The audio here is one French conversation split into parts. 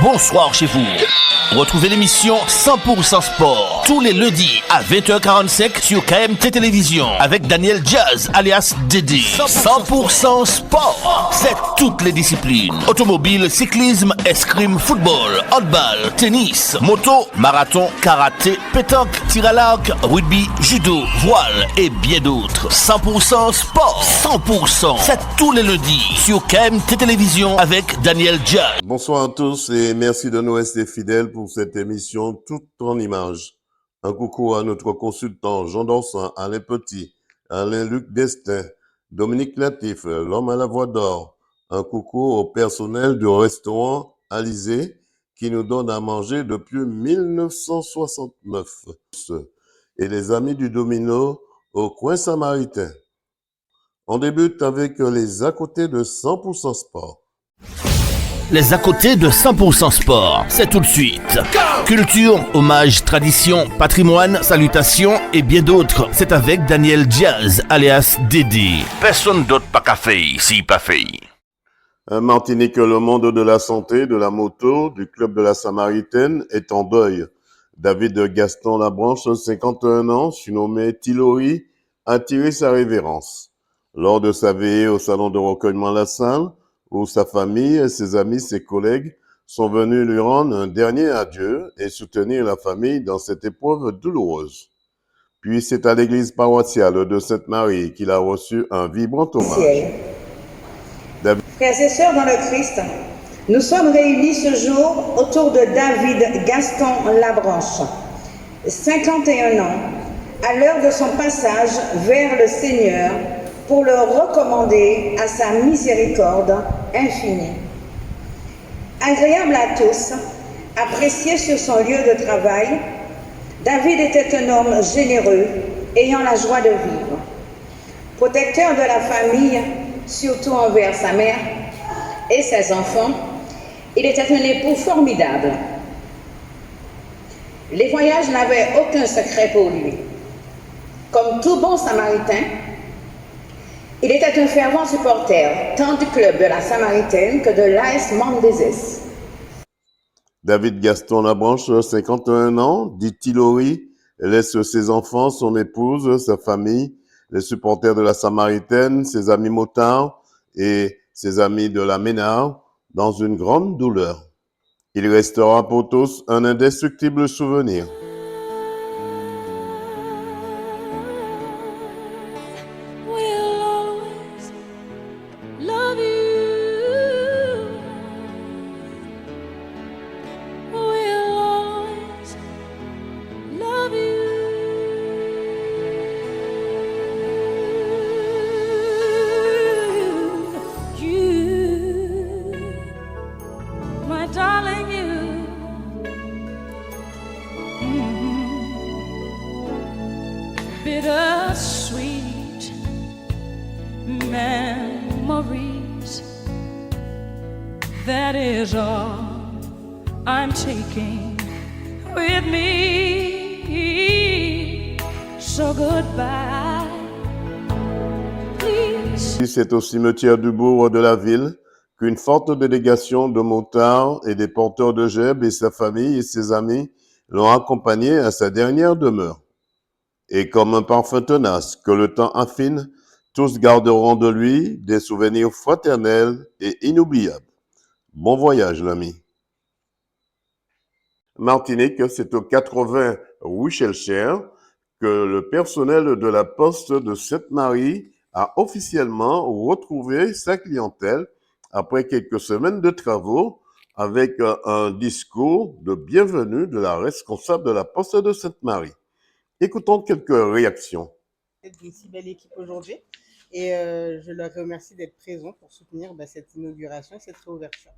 bonsoir chez vous. Retrouvez l'émission 100% Sport tous les lundis à 20h45 sur KMT Télévision avec Daniel Jazz alias Dédé. 100% Sport, c'est toutes les disciplines. Automobile, cyclisme, escrime, football, handball, tennis, moto, marathon, karaté, pétanque, tir à l'arc, rugby, judo, voile et bien d'autres. 100% Sport, 100%, c'est tous les lundis sur KMT Télévision avec Daniel Jazz. Bonsoir à tous et merci de nous rester fidèles pour cette émission toute en images. Un coucou à notre consultant Jean Dorsan, Alain Petit, Alain-Luc Destin, Dominique Latif, l'homme à la voix d'or. Un coucou au personnel du restaurant Alizé qui nous donne à manger depuis 1969. Et les amis du Domino au coin samaritain. On débute avec les à côté de 100% Sport. Les à côté de 100% Sport, c'est tout de suite. Culture, hommage, tradition, patrimoine, salutations et bien d'autres. C'est avec Daniel Jazz, alias Dédé. Personne d'autre pas qu'à faire, si pas fait. Martinique, le monde de la santé, de la moto, du club de la Samaritaine est en deuil. David Gaston Labranche, 51 ans, surnommé Tilori, a tiré sa révérence. Lors de sa veillée au salon de recueillement La Salle, où sa famille, ses amis, ses collègues sont venus lui rendre un dernier adieu et soutenir la famille dans cette épreuve douloureuse. Puis c'est à l'église paroissiale de Sainte-Marie qu'il a reçu un vibrant hommage. Frères et sœurs dans le Christ, nous sommes réunis ce jour autour de David Gaston Labranche, 51 ans, à l'heure de son passage vers le Seigneur, pour le recommander à sa miséricorde infinie. Agréable à tous, apprécié sur son lieu de travail, David était un homme généreux, ayant la joie de vivre. Protecteur de la famille, surtout envers sa mère et ses enfants, il était un époux formidable. Les voyages n'avaient aucun secret pour lui. Comme tout bon Samaritain, il était un fervent supporter, tant du club de la Samaritaine que de l'AS Mandésis. David Gaston Labranche, 51 ans, dit Tilori, laisse ses enfants, son épouse, sa famille, les supporters de la Samaritaine, ses amis motards et ses amis de la Ménard dans une grande douleur. Il restera pour tous un indestructible souvenir. Bittersweet memories. That is all I'm taking with me. So goodbye, please. C'est au cimetière du bourg de la ville qu'une forte délégation de motards et des porteurs de gerbes et sa famille et ses amis l'ont accompagné à sa dernière demeure. Et comme un parfum tenace que le temps affine, tous garderont de lui des souvenirs fraternels et inoubliables. Bon voyage, l'ami. Martinique, c'est au 80 rue Shelcher que le personnel de la poste de Sainte-Marie a officiellement retrouvé sa clientèle après quelques semaines de travaux avec un discours de bienvenue de la responsable de la poste de Sainte-Marie. Écoutons quelques réactions. D'une si belle équipe aujourd'hui et je leur remercie d'être présents pour soutenir cette inauguration et cette réouverture.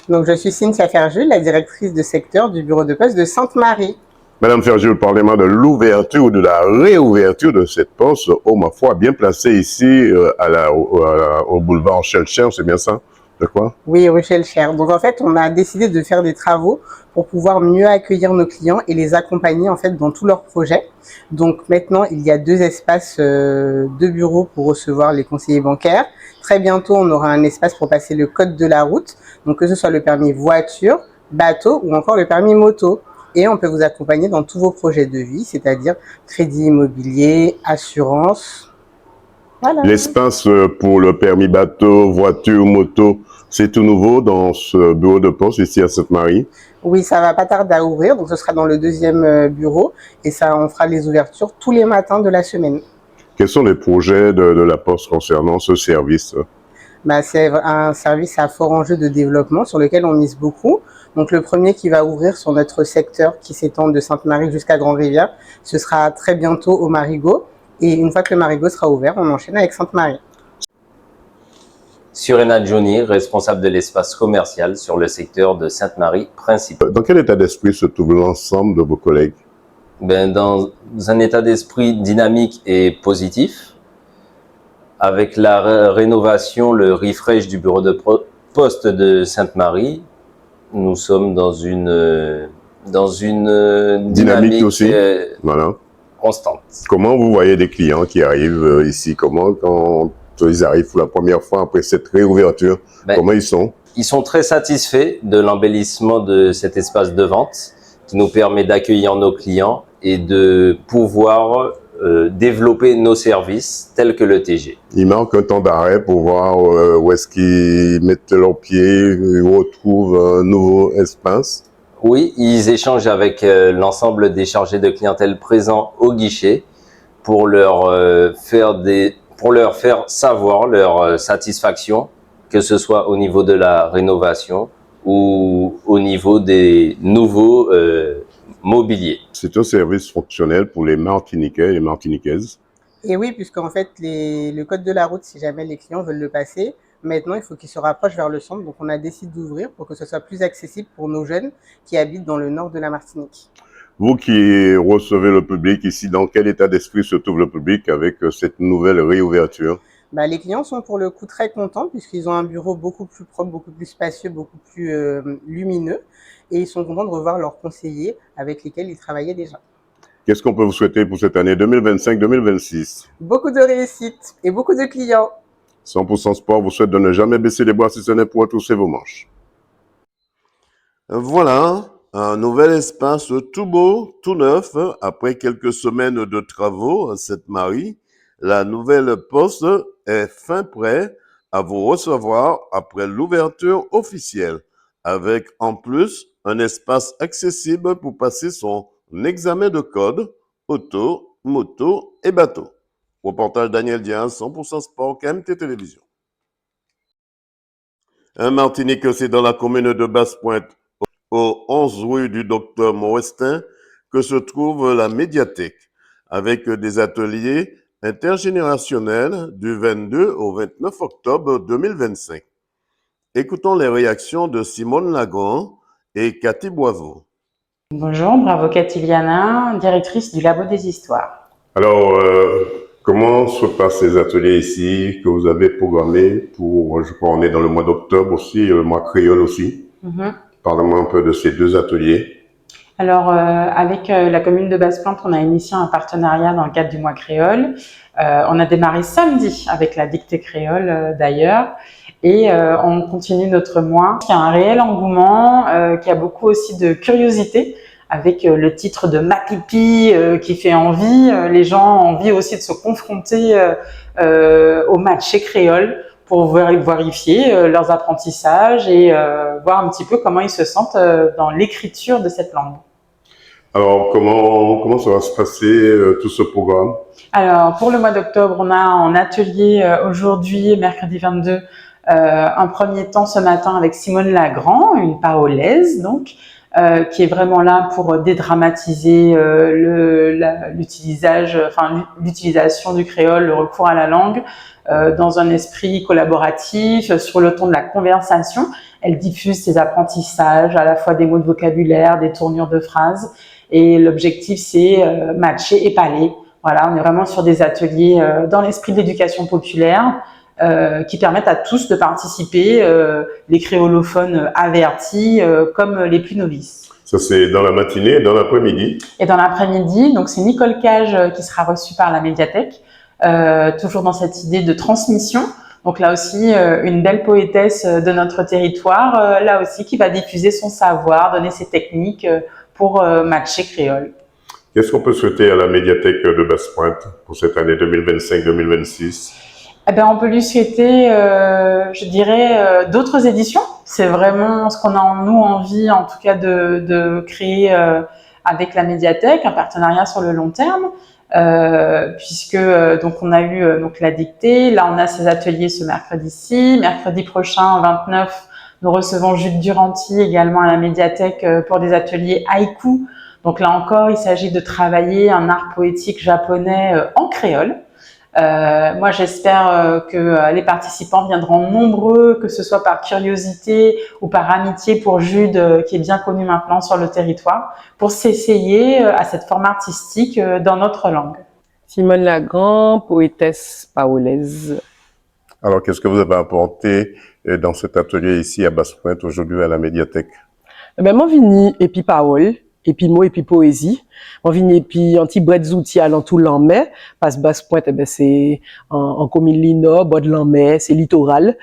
Donc je suis Cynthia Ferjul, la directrice de secteur du bureau de poste de Sainte-Marie. Madame Ferjul, parlez-moi de l'ouverture ou de la réouverture de cette poste, ma foi, bien placée ici au boulevard Shelcher, c'est bien ça? De quoi? Oui, rue Schellcher. Donc en fait, on a décidé de faire des travaux pour pouvoir mieux accueillir nos clients et les accompagner en fait dans tous leurs projets. Donc maintenant, il y a 2 espaces, 2 bureaux pour recevoir les conseillers bancaires. Très bientôt, on aura un espace pour passer le code de la route, donc que ce soit le permis voiture, bateau ou encore le permis moto. Et on peut vous accompagner dans tous vos projets de vie, c'est-à-dire crédit immobilier, assurance. Voilà. L'espace pour le permis bateau, voiture, moto, c'est tout nouveau dans ce bureau de poste ici à Sainte-Marie. Oui, ça va pas tarder à ouvrir, donc ce sera dans le 2e bureau et ça, on fera les ouvertures tous les matins de la semaine. Quels sont les projets de la Poste concernant ce service? C'est un service à fort enjeu de développement sur lequel on mise beaucoup. Donc le premier qui va ouvrir sur notre secteur qui s'étend de Sainte-Marie jusqu'à Grand-Rivière, ce sera très bientôt au Marigot. Et une fois que le Marigot sera ouvert, on enchaîne avec Sainte-Marie. Surena Johnny, responsable de l'espace commercial sur le secteur de Sainte-Marie principal. Dans quel état d'esprit se trouve l'ensemble de vos collègues? Dans un état d'esprit dynamique et positif, avec la rénovation, le refresh du bureau de poste de Sainte-Marie, nous sommes dans une dynamique aussi. Voilà. Constante. Comment vous voyez des clients qui arrivent ici? Comment, quand ils arrivent pour la première fois après cette réouverture, comment ils sont? Ils sont très satisfaits de l'embellissement de cet espace de vente qui nous permet d'accueillir nos clients et de pouvoir développer nos services tels que le TG. Ils marquent un temps d'arrêt pour voir où est-ce qu'ils mettent leurs pieds, ils retrouvent un nouveau espace. Oui, ils échangent avec l'ensemble des chargés de clientèle présents au guichet pour leur faire savoir leur satisfaction, que ce soit au niveau de la rénovation ou au niveau des nouveaux mobiliers. C'est un service fonctionnel pour les Martiniquais et les Martiniquaises. Et oui, puisqu'en fait, le code de la route, si jamais les clients veulent le passer, maintenant, il faut qu'ils se rapprochent vers le centre. Donc, on a décidé d'ouvrir pour que ce soit plus accessible pour nos jeunes qui habitent dans le nord de la Martinique. Vous qui recevez le public ici, dans quel état d'esprit se trouve le public avec cette nouvelle réouverture? Les clients sont pour le coup très contents puisqu'ils ont un bureau beaucoup plus propre, beaucoup plus spacieux, beaucoup plus lumineux. Et ils sont contents de revoir leurs conseillers avec lesquels ils travaillaient déjà. Qu'est-ce qu'on peut vous souhaiter pour cette année 2025-2026? Beaucoup de réussite et beaucoup de clients. 100% Sport vous souhaite de ne jamais baisser les bras si ce n'est pour retrousser vos manches. Voilà, un nouvel espace tout beau, tout neuf. Après quelques semaines de travaux à Sainte-Marie, la nouvelle poste est fin prêt à vous recevoir après l'ouverture officielle, avec en plus un espace accessible pour passer son examen de code auto, moto et bateau. Reportage Daniel Diaz, 100% Sport, KMT Télévision. Un Martinique, c'est dans la commune de Basse-Pointe, au 11 rue du Docteur Morestin, que se trouve la médiathèque, avec des ateliers intergénérationnels du 22 au 29 octobre 2025. Écoutons les réactions de Simone Lagrand et Cathy Boiveau. Bonjour, bravo Cathy Liana, directrice du Labo des Histoires. Alors, comment se passent ces ateliers ici que vous avez programmés pour, je crois, on est dans le mois d'octobre aussi, le mois créole aussi. Parlez-moi un peu de ces 2 ateliers. Alors, avec la commune de Basse-Pointe, on a initié un partenariat dans le cadre du mois créole. On a démarré samedi avec la dictée créole d'ailleurs. Et on continue notre mois. Il y a un réel engouement, qui a beaucoup aussi de curiosité avec le titre de Ma Pipi qui fait envie. Les gens ont envie aussi de se confronter au matché créole pour vérifier leurs apprentissages et voir un petit peu comment ils se sentent dans l'écriture de cette langue. Alors, comment ça va se passer tout ce programme? Alors, pour le mois d'octobre, on a en atelier aujourd'hui, mercredi 22, un premier temps ce matin avec Simone Lagrand, une parolaise donc, qui est vraiment là pour dédramatiser l'utilisation du créole, le recours à la langue, dans un esprit collaboratif, sur le ton de la conversation. Elle diffuse ses apprentissages, à la fois des mots de vocabulaire, des tournures de phrases, et l'objectif c'est matcher et parler. Voilà, on est vraiment sur des ateliers dans l'esprit de l'éducation populaire, qui permettent à tous de participer, les créolophones avertis comme les plus novices. Ça, c'est dans la matinée et dans l'après-midi. Et dans l'après-midi, donc c'est Nicole Cage qui sera reçue par la médiathèque, toujours dans cette idée de transmission. Donc là aussi, une belle poétesse de notre territoire, là aussi qui va diffuser son savoir, donner ses techniques pour matcher créole. Qu'est-ce qu'on peut souhaiter à la médiathèque de Basse-Pointe pour cette année 2025-2026? Eh ben, on peut lui souhaiter, je dirais, d'autres éditions. C'est vraiment ce qu'on a nous envie, en tout cas, de créer avec la médiathèque, un partenariat sur le long terme, puisque donc on a eu donc la dictée. Là, on a ces ateliers ce mercredi-ci. Mercredi prochain, 29, nous recevons Jules Duranty également à la médiathèque pour des ateliers haïku. Donc là encore, il s'agit de travailler un art poétique japonais en créole. Moi, j'espère que les participants viendront nombreux, que ce soit par curiosité ou par amitié pour Jude, qui est bien connu maintenant sur le territoire, pour s'essayer à cette forme artistique dans notre langue. Simone Lagrand, poétesse paolaise. Alors, qu'est-ce que vous avez apporté dans cet atelier ici à Basse-Pointe aujourd'hui à la médiathèque? Ben, moi, vini et puis parole, et puis mots, et puis poésie. Moi, vini et puis un petit bret zouti à tout l'anmais, parce que Basse-Pointe, eh ben, c'est en commune Lino, bord de l'anmais, c'est littoral.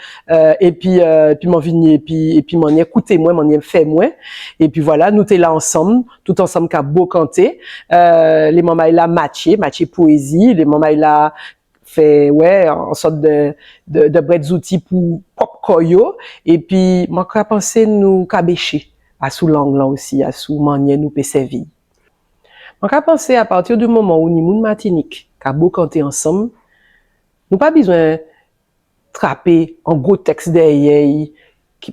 Et puis moi, vini et puis m'en écoutez moi, m'en fait moi. Et puis voilà, nous t'es là ensemble, tout ensemble qu'à beau canter. Les mamans là matché poésie, les mamans là fait ouais en sorte de bret zouti pour pop koyo. Et puis moi, qu'à penser nous cabécher à sous langue là aussi, à sous manière nous peut servir. On a pensé à partir du moment où nous, Martinique, qu'a beau canter ensemble, nous pas besoin de trapper un gros texte derrière,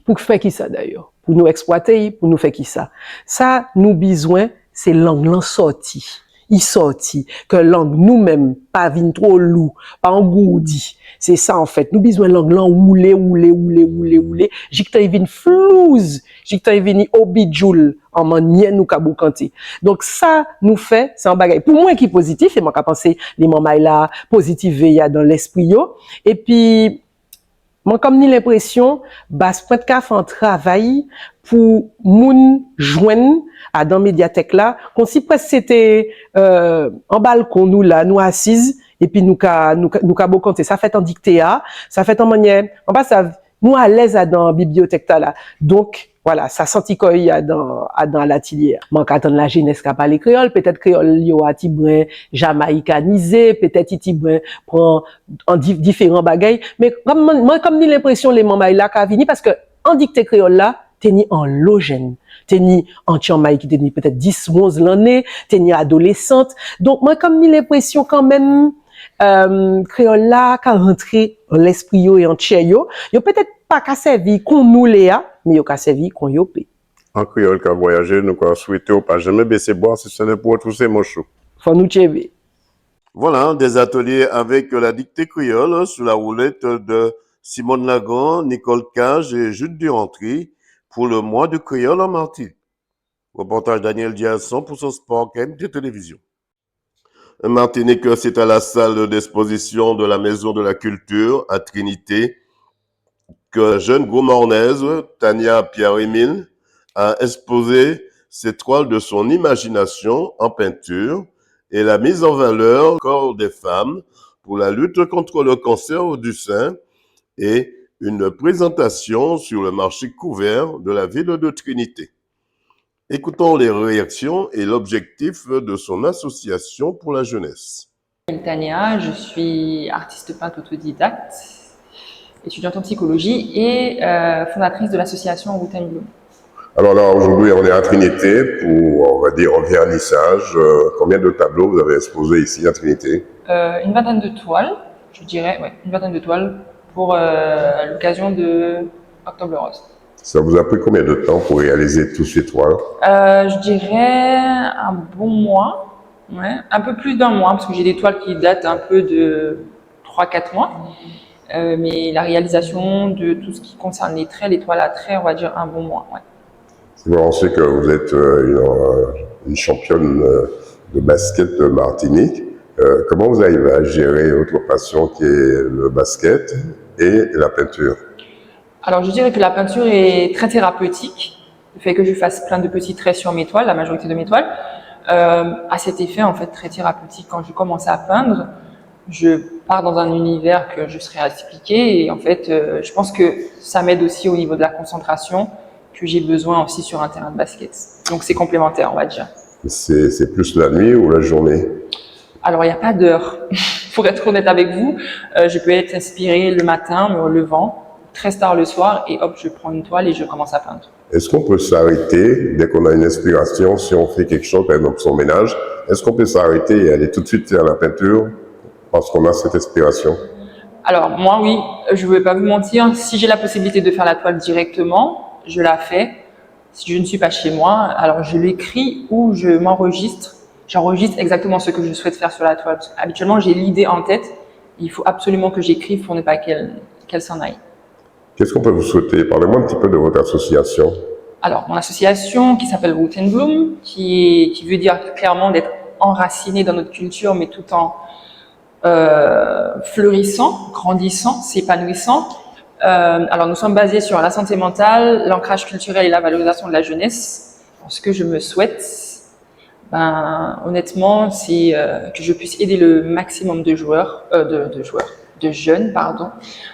pour faire qui ça d'ailleurs? Pour nous exploiter, pour nous faire qui ça? Ça, nous besoin, c'est langue sortie. Il sorti, que langue nous-mêmes, pas vin trop lourd, pas engourdi. C'est ça, en fait. Nous besoin langue roulé. J'ictan vin flouze, j'ictan vin obidjoul, en manière nous kabou kanté. Donc ça, nous fait, c'est un bagage. Pour moi, qui est positif, et moi, qu'à penser, les mamans là, positif veilla dans l'esprit yo. Et puis, moi, comme ni l'impression, Basse-Pointe qu'a fait un travail pour moun joindre à dans médiathèque là, qu'on si presque c'était en balcon nous là, nous assises et puis nous ca beau compter. Ça fait en dictée, ça fait en manière, en bas ça nous à l'aise à dans bibliothèque là. Donc voilà, ça senti quoi il y a dans l'atelier. Manque attendre la jeunesse qui parle créole, peut-être créole yo a tibrin jamaïcanisé, peut-être tibrin prend en différents bagailles, mais comme ni l'impression les mamans là qu'a vini parce que en dictée créole là, t'es ni en logène, t'es ni en Chiang-Mai qui t'es ni peut-être 10, 11 l'année, t'es ni adolescente. Donc moi comme ni l'impression quand même créole là qu'a rentré l'esprit yo et en chair yo peut-être pas qu'à servir qu'on nous léa, mais yo qu'à servir qu'on yo paie. En créole qu'a voyagé, nous qu'a souhaité pas jamais baisser boire si ce n'est pour retrousser mon chou. Faut nous tchéver. Voilà, des ateliers avec la dictée créole sous la roulette de Simone Lagrand, Nicole Cage et Jude Duranty pour le mois de créole en Martinique. Reportage Daniel Diaz, 100% sport, KMT Télévision. Martinique, c'est à la salle d'exposition de la Maison de la Culture à Trinité que la jeune gourmandaise Tania Pierre-Émile a exposé ses toiles de son imagination en peinture et la mise en valeur du corps des femmes pour la lutte contre le cancer du sein et une présentation sur le marché couvert de la ville de Trinité. Écoutons les réactions et l'objectif de son association pour la jeunesse. Je m'appelle Tania, je suis artiste peintre autodidacte, étudiante en psychologie et fondatrice de l'association Wu-Tang Bloom. Alors là, aujourd'hui, on est à Trinité pour, on va dire, un vernissage. Combien de tableaux vous avez exposés ici à Trinité? Une vingtaine de toiles, je dirais, ouais, une vingtaine de toiles pour l'occasion de Octobre Rose. Ça vous a pris combien de temps pour réaliser tous ces toiles? Je dirais un bon mois, ouais, un peu plus d'un mois, parce que j'ai des toiles qui datent un peu de 3-4 mois. Mais la réalisation de tout ce qui concerne les traits, les toiles à traits, on va dire un bon mois. Ouais. On sait que vous êtes une championne de basket de Martinique. Comment vous arrivez à gérer votre passion qui est le basket et la peinture? Alors, je dirais que la peinture est très thérapeutique. Le fait que je fasse plein de petits traits sur mes toiles, la majorité de mes toiles, a cet effet en fait très thérapeutique. Quand je commence à peindre, je pars dans un univers que je serais à expliquer et en fait, je pense que ça m'aide aussi au niveau de la concentration que j'ai besoin aussi sur un terrain de basket. Donc, c'est complémentaire, on va dire. C'est plus la nuit ou la journée? Alors, il n'y a pas d'heure. Pour être honnête avec vous, je peux être inspirée le matin, me relevant, très tard le soir, et hop, je prends une toile et je commence à peindre. Est-ce qu'on peut s'arrêter dès qu'on a une inspiration, si on fait quelque chose, par exemple son ménage, est-ce qu'on peut s'arrêter et aller tout de suite à la peinture parce qu'on a cette inspiration? Alors, moi, oui, je ne vais pas vous mentir, si j'ai la possibilité de faire la toile directement, je la fais. Si je ne suis pas chez moi, alors je l'écris ou je m'enregistre. J'enregistre exactement ce que je souhaite faire sur la toile. Parce qu'habituellement, j'ai l'idée en tête. Il faut absolument que j'écrive pour ne pas qu'elle s'en aille. Qu'est-ce qu'on peut vous souhaiter? Parlez-moi un petit peu de votre association. Alors, mon association qui s'appelle Root and Bloom, qui veut dire clairement d'être enraciné dans notre culture, mais tout en fleurissant, grandissant, s'épanouissant. Alors, nous sommes basés sur la santé mentale, l'ancrage culturel et la valorisation de la jeunesse. Ce que je me souhaite, honnêtement, c'est que je puisse aider le maximum de jeunes,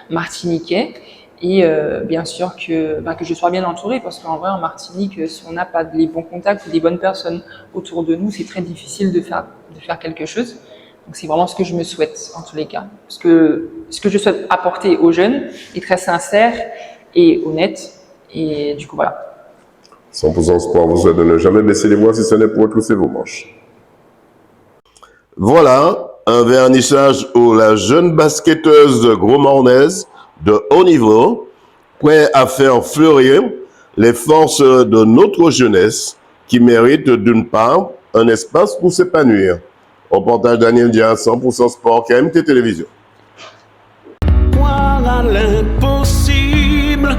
martiniquais, et bien sûr que je sois bien entourée, parce qu'en vrai, en Martinique, si on n'a pas les bons contacts ou les bonnes personnes autour de nous, c'est très difficile de faire quelque chose. Donc, c'est vraiment ce que je me souhaite, en tous les cas. Parce que ce que je souhaite apporter aux jeunes est très sincère et honnête, et du coup, voilà. 100% Sport vous souhaite de ne jamais baisser les bras si ce n'est pour retrousser vos manches. Voilà, un vernissage où la jeune basketteuse gros-mornaise de haut niveau, prêt à faire fleurir les forces de notre jeunesse qui mérite d'une part un espace pour s'épanouir. Reportage Daniel Diaz, 100% Sport, KMT Télévision. Croire à l'impossible,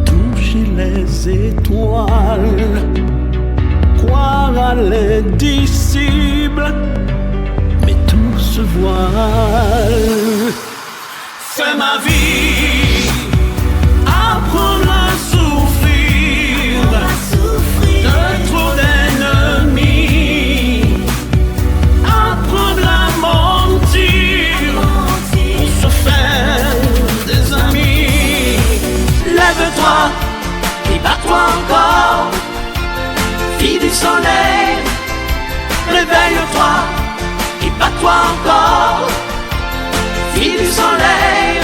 toucher les étoiles, croire à l'indicible, mais tout se voile. C'est ma vie, apprendre à souffrir, de trop d'ennemis, apprendre à mentir, pour se faire des amis. Lève-toi et bats-toi encore, fille du soleil, réveille-toi et bats-toi encore. Fille du soleil,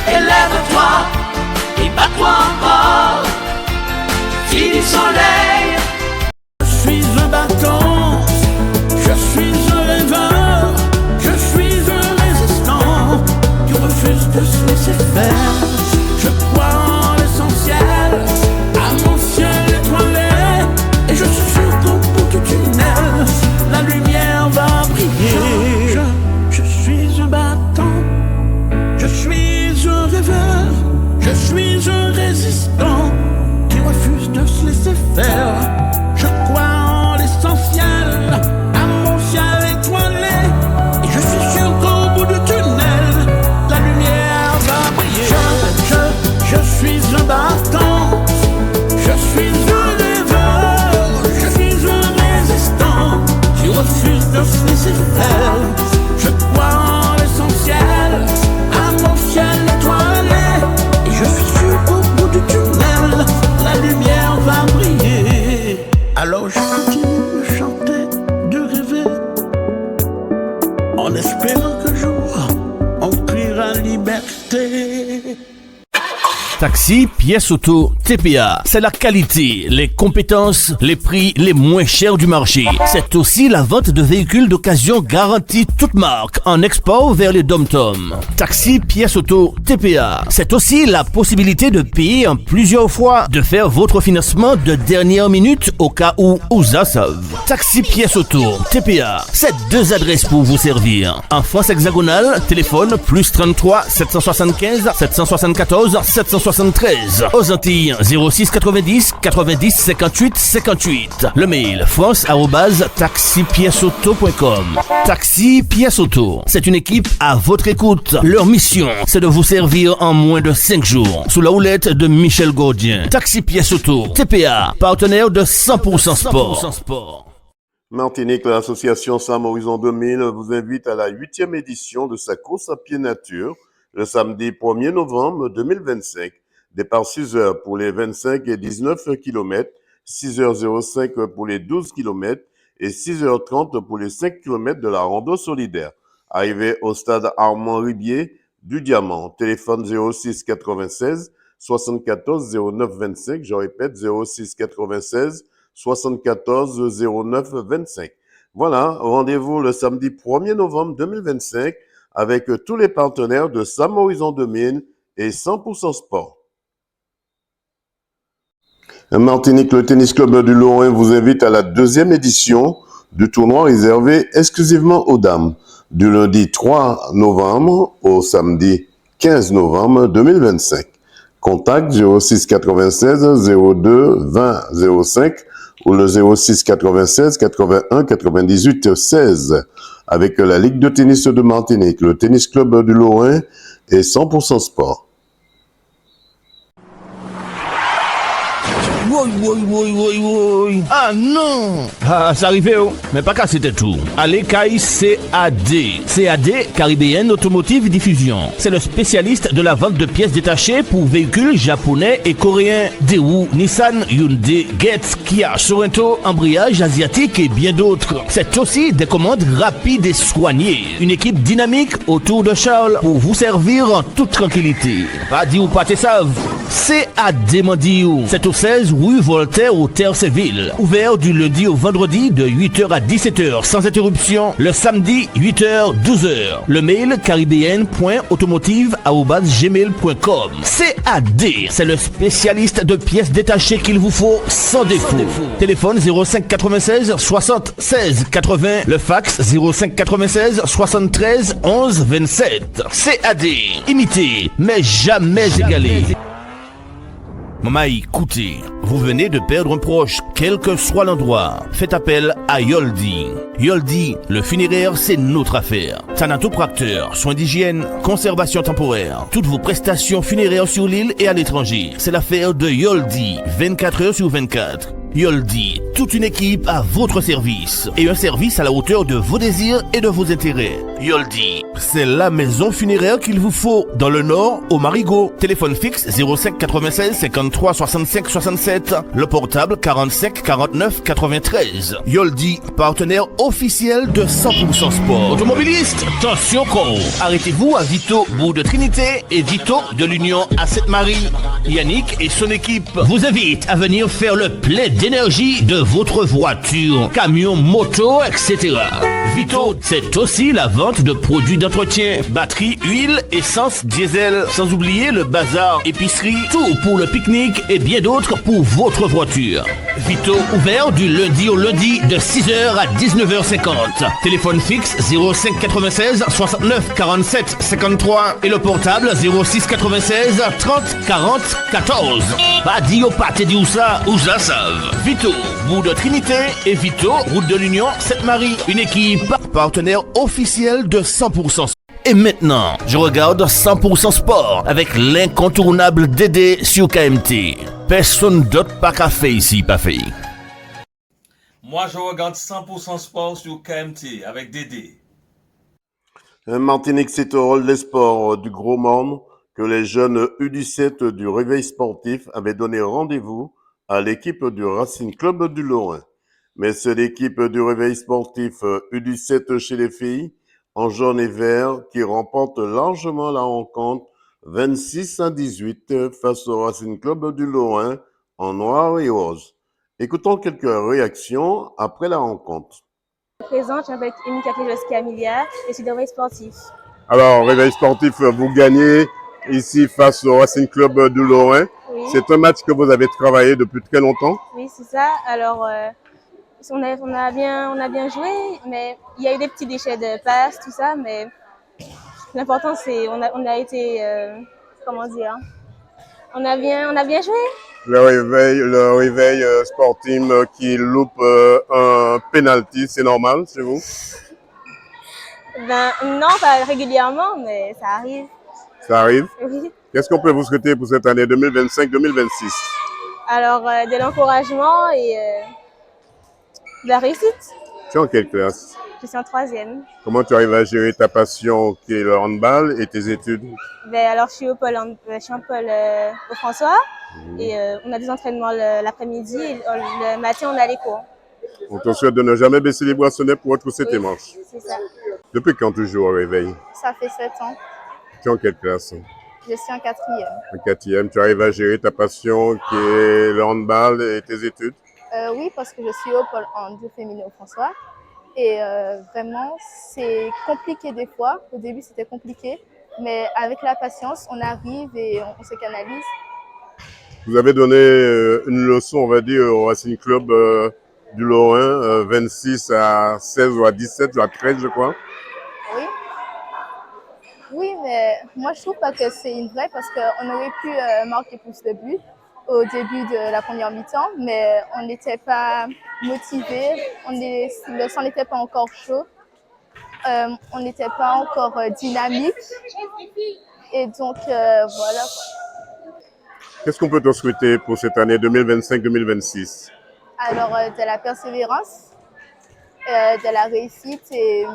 élève-toi et bats-toi encore. Fille du soleil. Je suis un battant, je suis un rêveur, je suis un résistant qui refuse de se laisser faire. Je crois en l'essentiel, à mon ciel étoilé, et je suis sûr qu'au bout du tunnel, la lumière va briller. Je suis un battant, je suis un rêveur, je suis un résistant qui refuse de se laisser faire. Je crois en l'essentiel, à mon ciel étoilé, et je suis sûr qu'au bout du tunnel, la lumière va briller. Je suis un battant, je suis un rêveur, je suis un résistant qui refuse de se laisser faire. Je crois en l'essentiel, à mon ciel étoilé, et je suis sûr qu'au bout du tunnel, la lumière va briller. Alors je continue de chanter, de rêver, en espérant qu'un jour on criera liberté. Taxi, pièce auto, TPA. C'est la qualité, les compétences, les prix les moins chers du marché. C'est aussi la vente de véhicules d'occasion garantie toute marque en export vers les dom-toms. Taxi, pièce auto, TPA. C'est aussi la possibilité de payer en plusieurs fois, de faire votre financement de dernière minute au cas où ça sauve. Taxi, pièce auto, TPA. C'est 2 adresses pour vous servir. En France hexagonale, téléphone +33 775 774 775. 73. Aux Antilles, 06 90 90 58 58. Le mail france@taxipièceauto.com. Taxi Pièce Auto, c'est une équipe à votre écoute. Leur mission, c'est de vous servir en moins de 5 jours. Sous la houlette de Michel Gaudien. Taxi Pièce Auto, TPA, partenaire de 100% Sport. Martinique, l'association Sam Horizon 2000 vous invite à la 8e édition de sa course à pied nature le samedi 1er novembre 2025. Départ 6 heures pour les 25 et 19 km, 6h05 pour les 12 km et 6h30 pour les 5 km de la rando solidaire. Arrivée au stade Armand Ribier du Diamant. Téléphone 06 96 74 09 25. Je répète 06 96 74 09 25. Voilà, rendez-vous le samedi 1er novembre 2025 avec tous les partenaires de Sam Horizon 2000 et 100% Sport. Martinique, le tennis club du Lorrain vous invite à la 2e édition du tournoi réservé exclusivement aux dames, du lundi 3 novembre au samedi 15 novembre 2025. Contact 06 96 02 20 05 ou le 06 96 81 98 16 avec la Ligue de tennis de Martinique, le tennis club du Lorrain et 100% Sport. Oui. Ah non! Ah, ça arrivait, oh. Mais pas qu'à c'était tout. Allez, Kai CAD. CAD, Caribbean Automotive Diffusion. C'est le spécialiste de la vente de pièces détachées pour véhicules japonais et coréens. Daewoo, Nissan, Hyundai, Getz, Kia, Sorento, embrayage asiatique et bien d'autres. C'est aussi des commandes rapides et soignées. Une équipe dynamique autour de Charles pour vous servir en toute tranquillité. Pas dit ou pas t'es savent. CAD Mandiou. C'est au 16 rue Voltaire au Terre-Séville. Ouvert du lundi au vendredi de 8h à 17h sans interruption. Le samedi 8h 12h. Le mail caribbean.automotive@gmail.com. CAD, c'est le spécialiste de pièces détachées qu'il vous faut sans défaut. Téléphone 05 96 60 16 80. Le fax 05 96 73 11 27. CAD, imité mais jamais égalé. Maman, écoutez, vous venez de perdre un proche, quel que soit l'endroit. Faites appel à Yoldi. Yoldi, le funéraire, c'est notre affaire. Thanatopracteur, soins d'hygiène, conservation temporaire. Toutes vos prestations funéraires sur l'île et à l'étranger. C'est l'affaire de Yoldi, 24 heures sur 24. Yoldi, toute une équipe à votre service et un service à la hauteur de vos désirs et de vos intérêts. Yoldi, c'est la maison funéraire qu'il vous faut dans le Nord au Marigot. Téléphone fixe 05 96 53 65 67, le portable 45 49 93. Yoldi, partenaire officiel de 100% Sport. Automobiliste, attention con. Arrêtez-vous à Vito, bout de Trinité et Vito de l'Union à Sainte-Marie. Yannick et son équipe vous invitent à venir faire le plein d'énergie de votre voiture, camion, moto, etc. Vito, c'est aussi la vente de produits d'entretien, batterie, huile, essence, diesel, sans oublier le bazar, épicerie, tout pour le pique-nique et bien d'autres pour votre voiture. Vito, ouvert du lundi au lundi de 6h à 19h50. Téléphone fixe 05 96 69 47 53 et le portable 06 96 30 40 14. Pas dit au pâté dit où ça, où ça savent. Vito, bout de Trinité et Vito, route de l'Union, Sainte-Marie. Une équipe partenaire officielle de 100%. Et maintenant, je regarde 100% Sport avec l'incontournable Dédé sur KMT. Personne d'autre pas qu'à faire ici, pas fait. Moi, je regarde 100% Sport sur KMT avec Dédé. Martinique, c'est au rôle des sports du Gros Monde que les jeunes U17 du Réveil Sportif avaient donné rendez-vous à l'équipe du Racing Club du Lorrain. Mais c'est l'équipe du Réveil Sportif U17 chez les filles, en jaune et vert, qui remporte largement la rencontre 26 à 18 face au Racing Club du Lorrain en noir et rose. Écoutons quelques réactions après la rencontre. Je me présente avec Emika Klejoski-Amelia et je suis de Réveil Sportif. Alors, Réveil Sportif, vous gagnez ici face au Racing Club du Lorrain. Oui. C'est un match que vous avez travaillé depuis très longtemps. Oui, c'est ça. Alors, on a bien joué, mais il y a eu des petits déchets de passes, tout ça, mais l'important c'est on a été, comment dire, On a bien joué. Le réveil sportif qui loupe un penalty, c'est normal chez vous? Ben, non, pas régulièrement, mais ça arrive. Ça arrive? Oui. Qu'est-ce qu'on peut vous souhaiter pour cette année 2025-2026? Alors, de l'encouragement et de la réussite. Tu es en quelle classe? Je suis en 3e. Comment tu arrives à gérer ta passion qui est le handball et tes études? Ben, alors, je suis au pôle, au François et on a des entraînements l'après-midi et le matin, on a les cours. On te souhaite de ne jamais baisser les bracelets pour retrousser tes manches. C'est ça. Depuis quand tu joues au réveil? Ça fait 7 ans. Tu es en quelle classe? Je suis en 4e. En 4e, tu arrives à gérer ta passion qui est le handball et tes études? Oui, parce que je suis au pôle hand féminin au François. Et vraiment, c'est compliqué des fois. Au début, c'était compliqué. Mais avec la patience, on arrive et on se canalise. Vous avez donné une leçon, on va dire, au Racing Club du Lorrain, 26 à 16 ou à 17 ou à 13, je crois. Oui. Oui, mais moi, je trouve pas que c'est une vraie parce qu'on aurait pu marquer plus de buts au début de la première mi-temps, mais on n'était pas motivés, le sang n'était pas encore chaud, on n'était pas encore dynamique. Et donc, voilà. Qu'est-ce qu'on peut te souhaiter pour cette année 2025-2026? Alors, de la persévérance, de la réussite et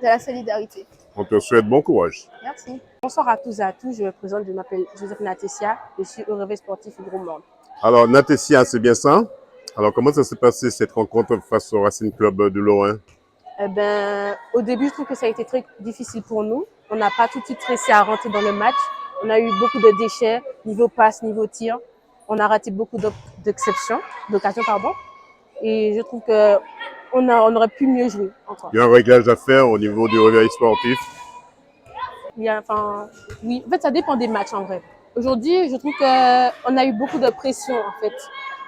de la solidarité. On te souhaite bon courage. Merci. Bonsoir à tous et à tous, je me présente, je m'appelle Joseph Natessia, je suis au réveil sportif Gros Monde. Alors, Natessia, c'est bien ça? Alors, comment ça s'est passé cette rencontre face au Racing Club du Lorrain? Au début, je trouve que ça a été très difficile pour nous. On n'a pas tout de suite réussi à rentrer dans le match. On a eu beaucoup de déchets, niveau passe, niveau tir. On a raté beaucoup d'occasions, pardon. Et je trouve qu'on aurait pu mieux jouer. Il y a un réglage à faire au niveau du réveil sportif. Oui, en fait, ça dépend des matchs en vrai. Aujourd'hui, je trouve qu'on a eu beaucoup de pression en fait.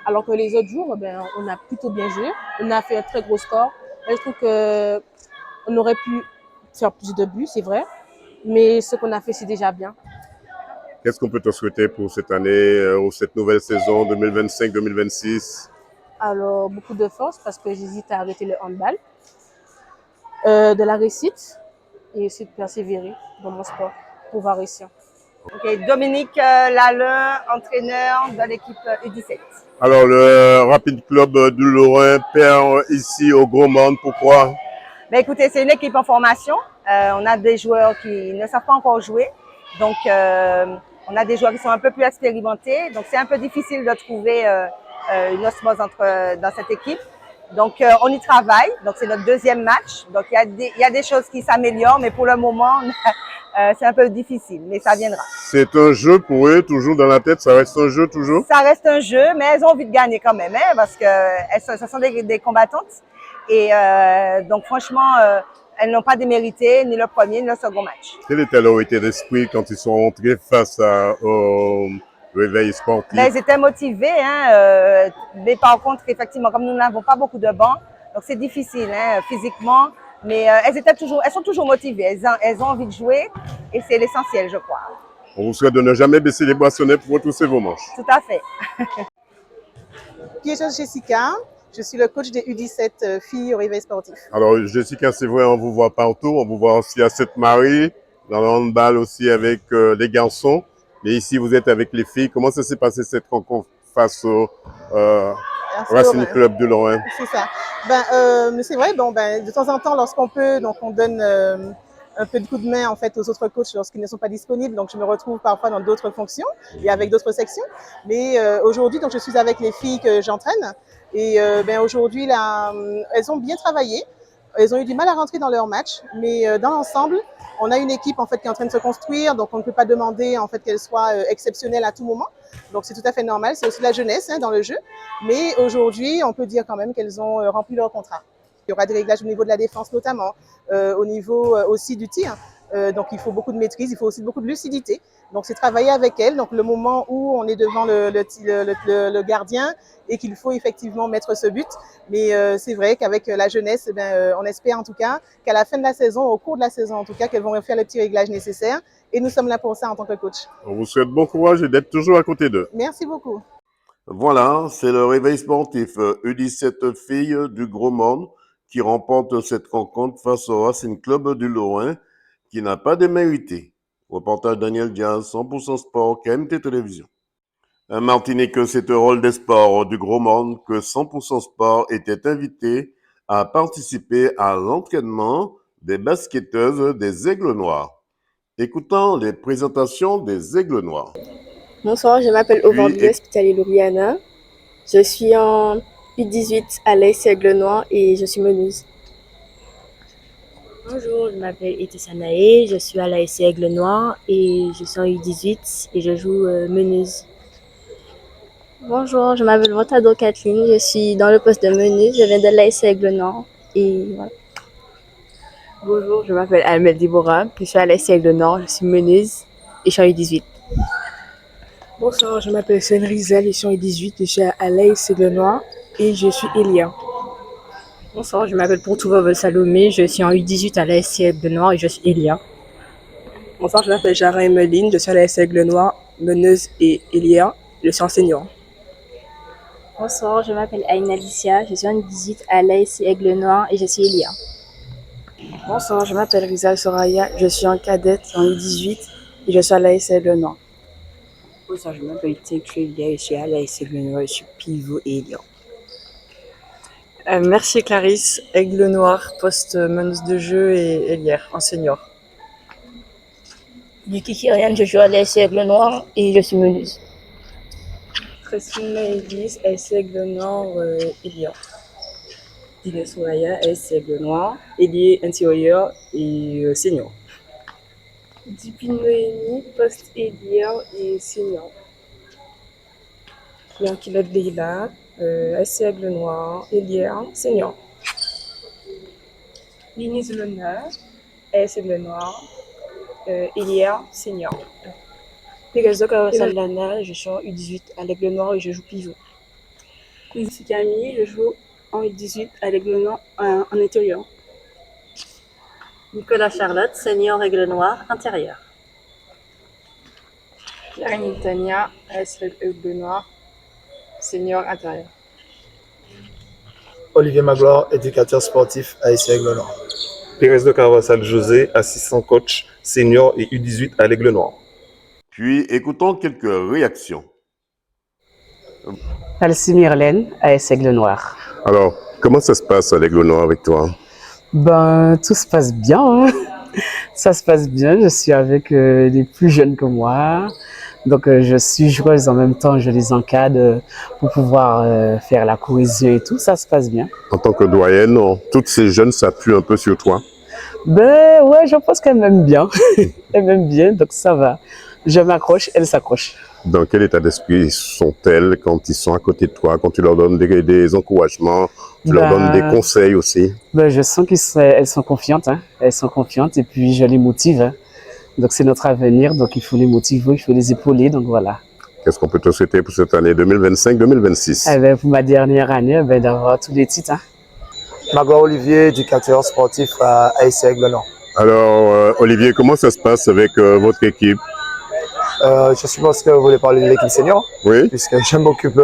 Alors que les autres jours, on a plutôt bien joué. On a fait un très gros score. Et je trouve qu'on aurait pu faire plus de buts, c'est vrai. Mais ce qu'on a fait, c'est déjà bien. Qu'est-ce qu'on peut te souhaiter pour cette année ou cette nouvelle saison 2025-2026? Alors, beaucoup de force parce que j'hésite à arrêter le handball. De la réussite et aussi de persévérer dans mon sport pour pouvoir réussir. Okay. Dominique Lalin, entraîneur de l'équipe U17. Alors, le Rapid Club du Lorrain perd ici au Gros Monde. Pourquoi? Écoutez, c'est une équipe en formation. On a des joueurs qui ne savent pas encore jouer. Donc, on a des joueurs qui sont un peu plus expérimentés. Donc, c'est un peu difficile de trouver une osmose dans cette équipe. Donc, on y travaille. Donc, c'est notre deuxième match. Donc, il y a des choses qui s'améliorent, mais pour le moment, c'est un peu difficile, mais ça viendra. C'est un jeu pour eux, toujours dans la tête, ça reste un jeu toujours? Ça reste un jeu, mais elles ont envie de gagner quand même, hein, parce que ce sont des combattantes. Et donc, franchement, elles n'ont pas démérité ni le premier ni le second match. Quel était leur état d'esprit quand ils sont rentrés face au réveil sportif? Ils étaient motivés, hein, mais par contre, effectivement, comme nous n'avons pas beaucoup de bancs, donc c'est difficile hein, physiquement, mais elles sont toujours motivées, elles ont envie de jouer et c'est l'essentiel, je crois. On vous souhaite de ne jamais baisser les bracelets pour retrousser vos manches. Tout à fait. Piégeuse Jessica, je suis le coach des U17 filles au réveil sportif. Alors Jessica, c'est vrai, on vous voit partout, on vous voit aussi à Sainte-Marie, dans le handball aussi avec les garçons. Mais ici, vous êtes avec les filles. Comment ça s'est passé cette rencontre face au Racing Club de Lorrain? C'est ça. Mais c'est vrai, de temps en temps, lorsqu'on peut, donc on donne un peu de coup de main en fait aux autres coachs lorsqu'ils ne sont pas disponibles. Donc je me retrouve parfois dans d'autres fonctions et avec d'autres sections. Mais aujourd'hui, donc je suis avec les filles que j'entraîne. Et aujourd'hui, elles ont bien travaillé. Elles ont eu du mal à rentrer dans leur match, mais dans l'ensemble, on a une équipe en fait qui est en train de se construire, donc on ne peut pas demander en fait qu'elle soit exceptionnelle à tout moment. Donc c'est tout à fait normal, c'est aussi la jeunesse hein, dans le jeu. Mais aujourd'hui, on peut dire quand même qu'elles ont rempli leur contrat. Il y aura des réglages au niveau de la défense notamment, au niveau aussi du tir. Donc il faut beaucoup de maîtrise, il faut aussi beaucoup de lucidité. Donc c'est travailler avec elle. Donc le moment où on est devant le gardien et qu'il faut effectivement mettre ce but. Mais c'est vrai qu'avec la jeunesse, on espère en tout cas qu'à la fin de la saison, au cours de la saison en tout cas, qu'elles vont faire les petits réglages nécessaires. Et nous sommes là pour ça en tant que coach. On vous souhaite bon courage et d'être toujours à côté d'eux. Merci beaucoup. Voilà, c'est le réveil sportif U17 filles du Gros Monde qui remporte cette rencontre face au Racing Club du Lorrain qui n'a pas démérité. Reportage Daniel Diaz, 100% Sport, KMT Télévision. Un Martinique, c'est un rôle des sports du Gros Monde que 100% Sport était invité à participer à l'entraînement des basketteuses des Aigles Noirs. Écoutons les présentations des Aigles Noirs. Bonsoir, je m'appelle Ovandou Hospitalier-Lauriana. Je suis en U18 à l'AS Aigle Noir et je suis meneuse. Bonjour, je m'appelle Etissa Naé, je suis à l'AS Aigle Noir et je suis en U18 et je joue meneuse. Bonjour, je m'appelle Votado Kathleen, je suis dans le poste de meneuse, je viens de l'AS Aigle Noir et voilà. Bonjour, je m'appelle Almel Dibora, je suis à l'AS Aigle Nord, je suis meneuse et je suis en U18. Bonsoir, je m'appelle Seine Rizel, je suis en U18, je suis à l'AS Aigle Noir et je suis Elia. Bonsoir, je m'appelle Pourtouva Salomé, je suis en U18 à l'AS Aigle Noir et je suis Elia. Bonsoir, je m'appelle Jara Emeline, je suis à l'AS Aigle Noir, meneuse et Elia, je suis en senior. Bonsoir, je m'appelle Aïna Alicia, je suis en U18 à l'AS Aigle Noir et je suis Elia. Bonsoir, je m'appelle Rizal Soraya, je suis en cadette en U18 et je suis à l'AS Aigle Noir. Bonsoir, je m'appelle Tinkley, je suis à l'AS Aigle Noir, je suis pivot et Elia. Merci Clarisse, Aigle Noir, poste meneuse de jeu et ailière en senior. Niki Kyrian, je joue à l'AS Aigle Noir et je suis meneuse. Christine Maëlys, AS Aigle Nord, Elia. Dina Souraya, AS Aigle Noir, ailier intérieur et senior. Dupine Noémie, poste ailière et senior. Yankilotte Leila, AS Aigle Noir, ailière, senior. Linise L'Honneur, AS Aigle Noir, ailière, senior. Pegaso Saldana, je suis en U18 à l'Aigle Noir et je joue pivot. Ici Camille, je joue en U18 à l'Aigle Noir en intérieur. Nicolas Charlotte, senior Aigle Noir, intérieur. Karine Tania, AS Aigle Noir, senior intérieur. Olivier Magloire, éducateur sportif à AS Aigle Noir. Pérez de Carvassal José, assistant coach senior et U18 à l'Aigle Noir. Puis écoutons quelques réactions. Alcy Myrlène, AS Aigle Noir. Alors, comment ça se passe à l'Aigle Noir avec toi? Ben, tout se passe bien. Hein. Ça se passe bien. Je suis avec les plus jeunes que moi. Donc, je suis joueuse en même temps. Je les encadre pour pouvoir faire la cohésion et tout. Ça se passe bien. En tant que doyenne, toutes ces jeunes s'appuient un peu sur toi? Ben, ouais, je pense qu'elles m'aiment bien. Elles m'aiment bien, donc ça va. Je m'accroche, elles s'accrochent. Dans quel état d'esprit sont-elles quand ils sont à côté de toi, quand tu leur donnes des encouragements, tu leur donnes des conseils aussi? Ben, je sens qu'elles sont confiantes, hein. Elles sont confiantes et puis je les motive. Hein. Donc c'est notre avenir, donc il faut les motiver, il faut les épauler, donc voilà. Qu'est-ce qu'on peut te souhaiter pour cette année 2025-2026? Eh ben, pour ma dernière année, ben, d'avoir tous les titres. Hein. Magloire Olivier, éducateur sportif à AS Aigle Nord. Alors Olivier, comment ça se passe avec votre équipe? Je suppose que vous voulez parler de l'équipe senior. Oui. Puisque je m'occupe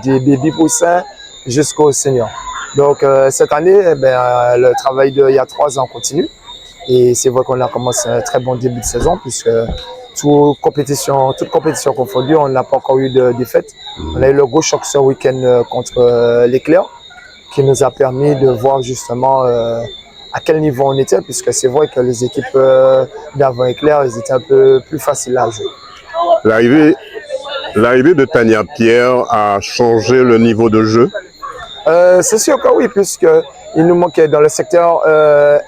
des bébés poussins jusqu'au senior. Donc cette année, le travail d'il y a 3 ans continue. Et c'est vrai qu'on a commencé un très bon début de saison puisque toute compétition confondue, on n'a pas encore eu de défaite. On a eu le gros choc ce week-end contre l'Éclair qui nous a permis de voir justement à quel niveau on était puisque c'est vrai que les équipes d'avant Éclair, elles étaient un peu plus faciles à jouer. L'arrivée de Tania Pierre a changé le niveau de jeu? C'est sûr que oui, puisqu'il nous manquait dans le secteur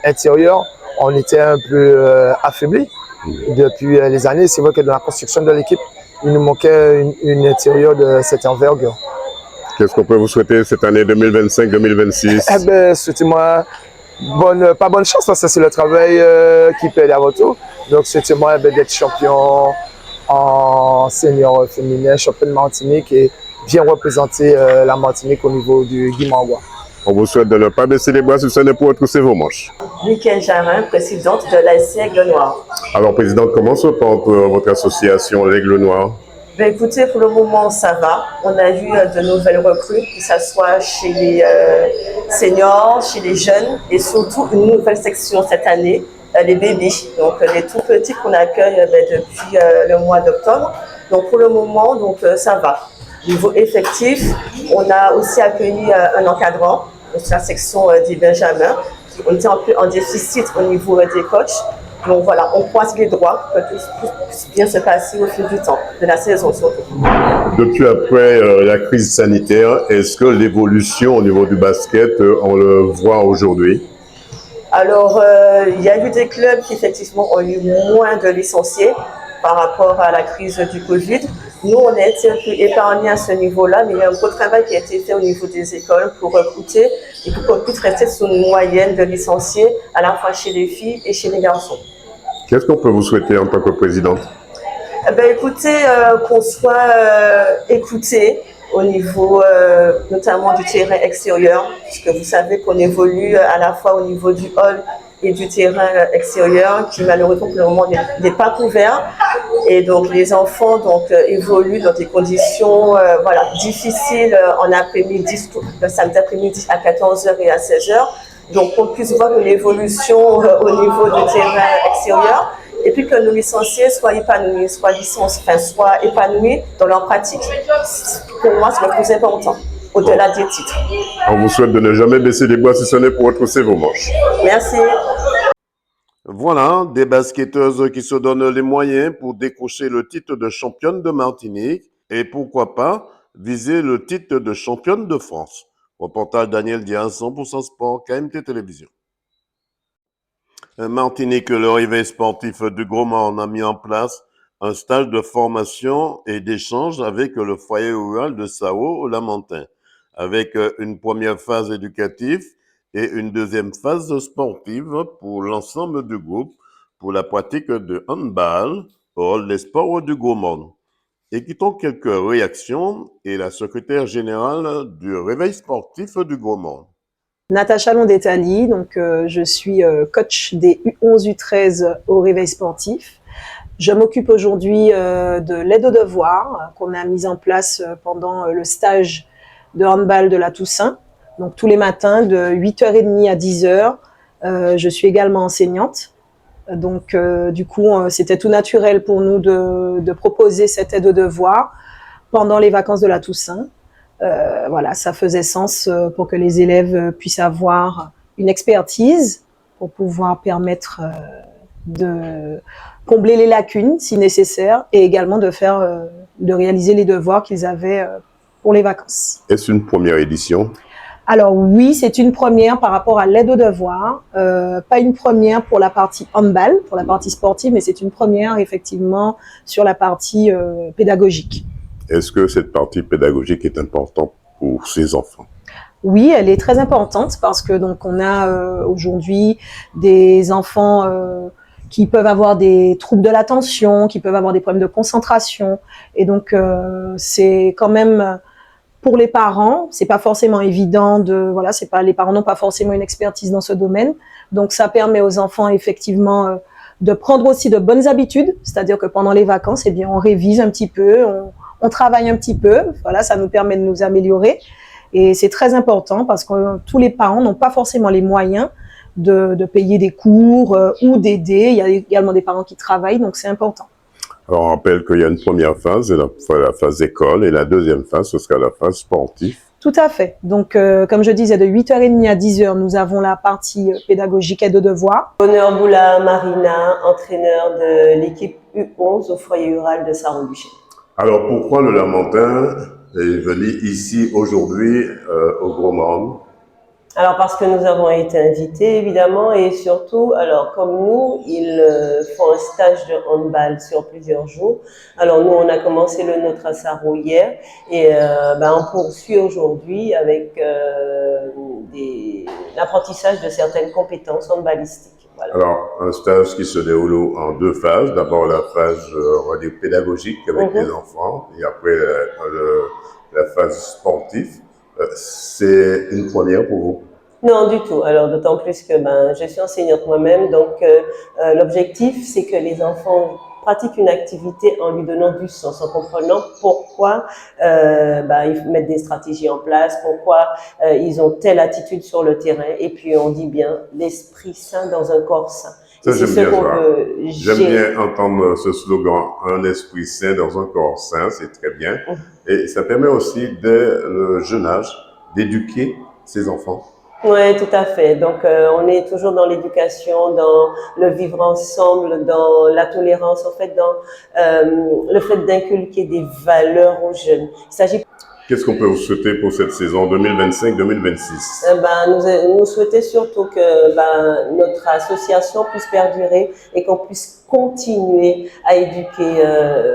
intérieur, on était un peu affaibli depuis les années. C'est vrai que dans la construction de l'équipe, il nous manquait une intérieur de cette envergure. Qu'est-ce qu'on peut vous souhaiter cette année 2025-2026? Souhaitez-moi pas bonne chance, parce que c'est le travail qui paye avant tout. Donc c'était moi d'être champion en senior féminin, champion de Martinique et bien représenter la Martinique au niveau du Guimangwa. On vous souhaite de ne pas baisser les bras sur scène pour retrousser vos manches. Week-end Jarin, présidente de l'ASC Aigle Noir. Alors, présidente, comment se porte votre association l'Aigle Noir? Ben, écoutez, pour le moment, ça va. On a eu de nouvelles recrues, que ce soit chez les seniors, chez les jeunes, et surtout une nouvelle section cette année, les bébés, donc les tout petits qu'on accueille depuis le mois d'octobre. Donc pour le moment, donc, ça va. Niveau effectif, on a aussi accueilli un encadrant sur la section des Benjamins. On était un peu en déficit au niveau des coachs. Donc voilà, on croise les droits que tout puisse bien se passer au fil du temps, de la saison surtout. Depuis après la crise sanitaire, est-ce que l'évolution au niveau du basket, on le voit aujourd'hui? Alors, il y a eu des clubs qui effectivement ont eu moins de licenciés par rapport à la crise du Covid. Nous, on a été un peu épargnés à ce niveau-là, mais il y a un gros travail qui a été fait au niveau des écoles pour recruter et pour qu'on puisse rester sur une moyenne de licenciés à la fois chez les filles et chez les garçons. Qu'est-ce qu'on peut vous souhaiter en tant que présidente? Écoutez, qu'on soit écouté au niveau notamment du terrain extérieur, puisque vous savez qu'on évolue à la fois au niveau du hall et du terrain extérieur qui malheureusement pour le moment n'est pas couvert. Et donc les enfants évoluent dans des conditions difficiles en après-midi, le samedi après-midi à 14h et à 16h. Donc qu'on puisse voir une évolution au niveau du terrain extérieur et puis que nos licenciés soient épanouis, soient épanouis dans leur pratique. Pour moi, c'est le plus important, au-delà des titres. On vous souhaite de ne jamais baisser les bras si ce n'est pour retrousser vos manches. Merci. Voilà, des basketteuses qui se donnent les moyens pour décrocher le titre de championne de Martinique et pourquoi pas viser le titre de championne de France. Reportage Daniel Diaz, 100% Sport, KMT Télévision. Martinique, le réveil sportif du Gros Morne a mis en place un stage de formation et d'échange avec le foyer rural de Sao au Lamentin, avec une première phase éducative et une deuxième phase sportive pour l'ensemble du groupe pour la pratique de handball au hall des sports du Gros Morne. Écoutons quelques réactions et la secrétaire générale du réveil sportif du Gros Morne. Natacha Londetali, donc je suis coach des U11, U13 au réveil sportif. Je m'occupe aujourd'hui de l'aide aux devoirs qu'on a mise en place pendant le stage de handball de la Toussaint. Donc tous les matins de 8h30 à 10h, je suis également enseignante. Donc du coup, c'était tout naturel pour nous de proposer cette aide aux devoirs pendant les vacances de la Toussaint. Voilà, ça faisait sens pour que les élèves puissent avoir une expertise pour pouvoir permettre de combler les lacunes si nécessaire et également de réaliser les devoirs qu'ils avaient pour les vacances. Est-ce une première édition? Alors oui, c'est une première par rapport à l'aide aux devoirs, pas une première pour la partie handball, pour la partie sportive, mais c'est une première effectivement sur la partie pédagogique. Est-ce que cette partie pédagogique est importante pour ces enfants? Oui, elle est très importante parce que donc on a aujourd'hui des enfants qui peuvent avoir des troubles de l'attention, qui peuvent avoir des problèmes de concentration, et donc c'est quand même pour les parents, c'est pas forcément évident les parents n'ont pas forcément une expertise dans ce domaine, donc ça permet aux enfants effectivement de prendre aussi de bonnes habitudes, c'est-à-dire que pendant les vacances, eh bien on révise un petit peu, on travaille un petit peu, voilà, ça nous permet de nous améliorer et c'est très important parce que tous les parents n'ont pas forcément les moyens de payer des cours ou d'aider. Il y a également des parents qui travaillent, donc c'est important. Alors on rappelle qu'il y a une première phase, la phase école, et la deuxième phase, ce sera la phase sportive. Tout à fait. Donc, comme je disais, de 8h30 à 10h, nous avons la partie pédagogique aide aux devoirs. Bonheur Boula Marina, entraîneur de l'équipe U11 au foyer rural de Saint-Robuchet. Alors, pourquoi le Lamentin est venu ici aujourd'hui au Gros Morne? Alors parce que nous avons été invités évidemment et surtout, alors comme nous, ils font un stage de handball sur plusieurs jours. Alors nous, on a commencé le nôtre à Sarro hier et on poursuit aujourd'hui avec l'apprentissage de certaines compétences handballistiques. Voilà. Alors, un stage qui se déroule en deux phases. D'abord la phase pédagogique avec les enfants et après la phase sportive. C'est une première pour vous? Non, du tout. Alors, d'autant plus que je suis enseignante moi-même, donc l'objectif, c'est que les enfants pratiquent une activité en lui donnant du sens, en comprenant pourquoi ils mettent des stratégies en place, pourquoi ils ont telle attitude sur le terrain, et puis on dit bien l'esprit sain dans un corps sain. Ça, j'aime bien ça. J'aime bien entendre ce slogan, un esprit sain dans un corps sain, c'est très bien. Et ça permet aussi, dès le jeune âge, d'éduquer ses enfants. Oui, tout à fait. Donc, on est toujours dans l'éducation, dans le vivre ensemble, dans la tolérance, en fait, dans le fait d'inculquer des valeurs aux jeunes. Il s'agit. Qu'est-ce qu'on peut vous souhaiter pour cette saison 2025-2026? Nous souhaitons surtout que notre association puisse perdurer et qu'on puisse continuer à éduquer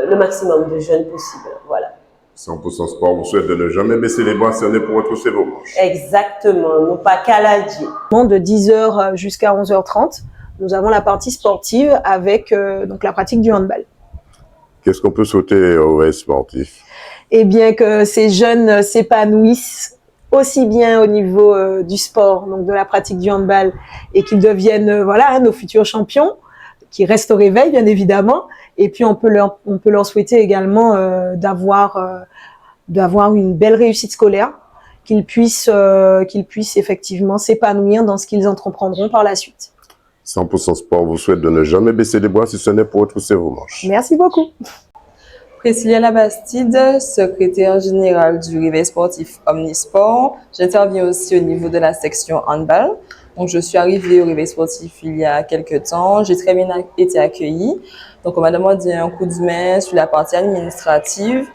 le maximum de jeunes possible. Voilà. 100% Sport vous souhaite de ne jamais baisser les bras si on est pour retrousser vos manches. Exactement, non pas caladier. De 10h jusqu'à 11h30, nous avons la partie sportive avec donc la pratique du handball. Qu'est-ce qu'on peut souhaiter aux réveil sportif? Eh bien que ces jeunes s'épanouissent aussi bien au niveau du sport, donc de la pratique du handball, et qu'ils deviennent nos futurs champions, qui restent au réveil bien évidemment. Et puis on peut leur souhaiter également d'avoir une belle réussite scolaire, qu'ils puissent effectivement s'épanouir dans ce qu'ils entreprendront par la suite. 100% Sport vous souhaite de ne jamais baisser les bras si ce n'est pour retrousser vos manches. Merci beaucoup. Priscilla Labastide, secrétaire générale du réveil sportif Omnisport. J'interviens aussi au niveau de la section handball. Donc, je suis arrivée au réveil sportif il y a quelques temps. J'ai très bien été accueillie. Donc, on m'a demandé un coup de main sur la partie administrative.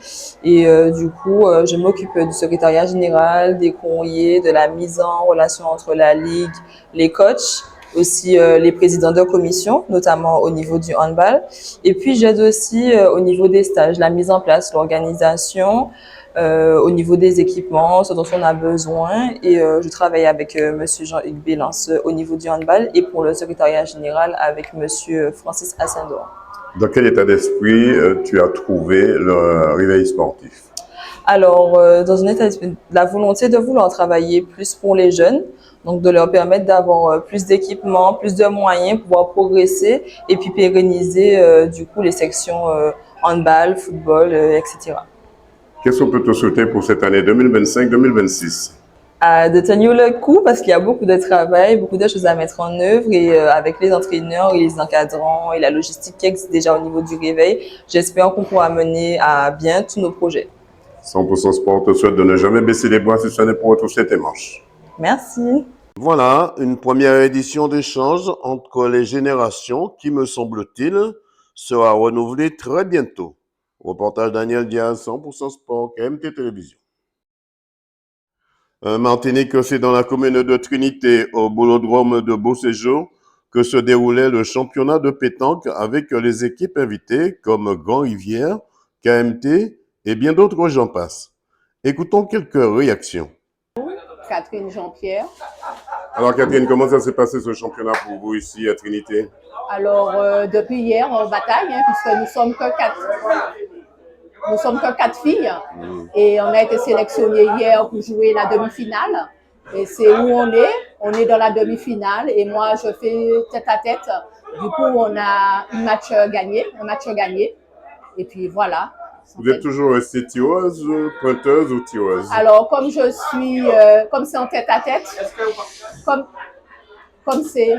Et du coup, je m'occupe du secrétariat général, des courriers, de la mise en relation entre la ligue, les coachs, aussi les présidents de commission, notamment au niveau du handball. Et puis, j'aide aussi au niveau des stages, la mise en place, l'organisation, au niveau des équipements, ce dont on a besoin. Et je travaille avec monsieur Jean-Hugues Bélance au niveau du handball et pour le secrétariat général avec monsieur Francis Assendor. Dans quel état d'esprit tu as trouvé le réveil sportif? Alors, dans un état d'esprit, la volonté de vouloir travailler plus pour les jeunes, donc de leur permettre d'avoir plus d'équipements, plus de moyens, pouvoir progresser et puis pérenniser du coup les sections handball, football, etc. Qu'est-ce qu'on peut te souhaiter pour cette année 2025-2026? De tenir le coup parce qu'il y a beaucoup de travail, beaucoup de choses à mettre en œuvre et avec les entraîneurs et les encadrants et la logistique qui existe déjà au niveau du réveil, j'espère qu'on pourra mener à bien tous nos projets. 100% Sport te souhaite de ne jamais baisser les bras si ce n'est pour retrousser tes manches. Merci. Voilà, une première édition d'échange entre les générations qui, me semble-t-il, sera renouvelée très bientôt. Reportage Daniel Diaz, 100% Sport, KMT Télévision. Martinique, c'est dans la commune de Trinité, au Bolodrome de Beauséjour, que se déroulait le championnat de pétanque avec les équipes invitées comme Grand Rivière, KMT et bien d'autres, j'en passe. Écoutons quelques réactions. Catherine Jean-Pierre. Alors Catherine, comment ça s'est passé ce championnat pour vous ici à Trinité? Alors depuis hier, on bataille, puisque nous sommes que quatre filles et on a été sélectionnés hier pour jouer la demi-finale. Et c'est où on est dans la demi-finale et moi je fais tête à tête. Du coup on a un match gagné. Et puis voilà. Vous êtes toujours restée tireuse, pointeuse ou tireuse? Alors, comme je suis, comme c'est en tête à tête, comme c'est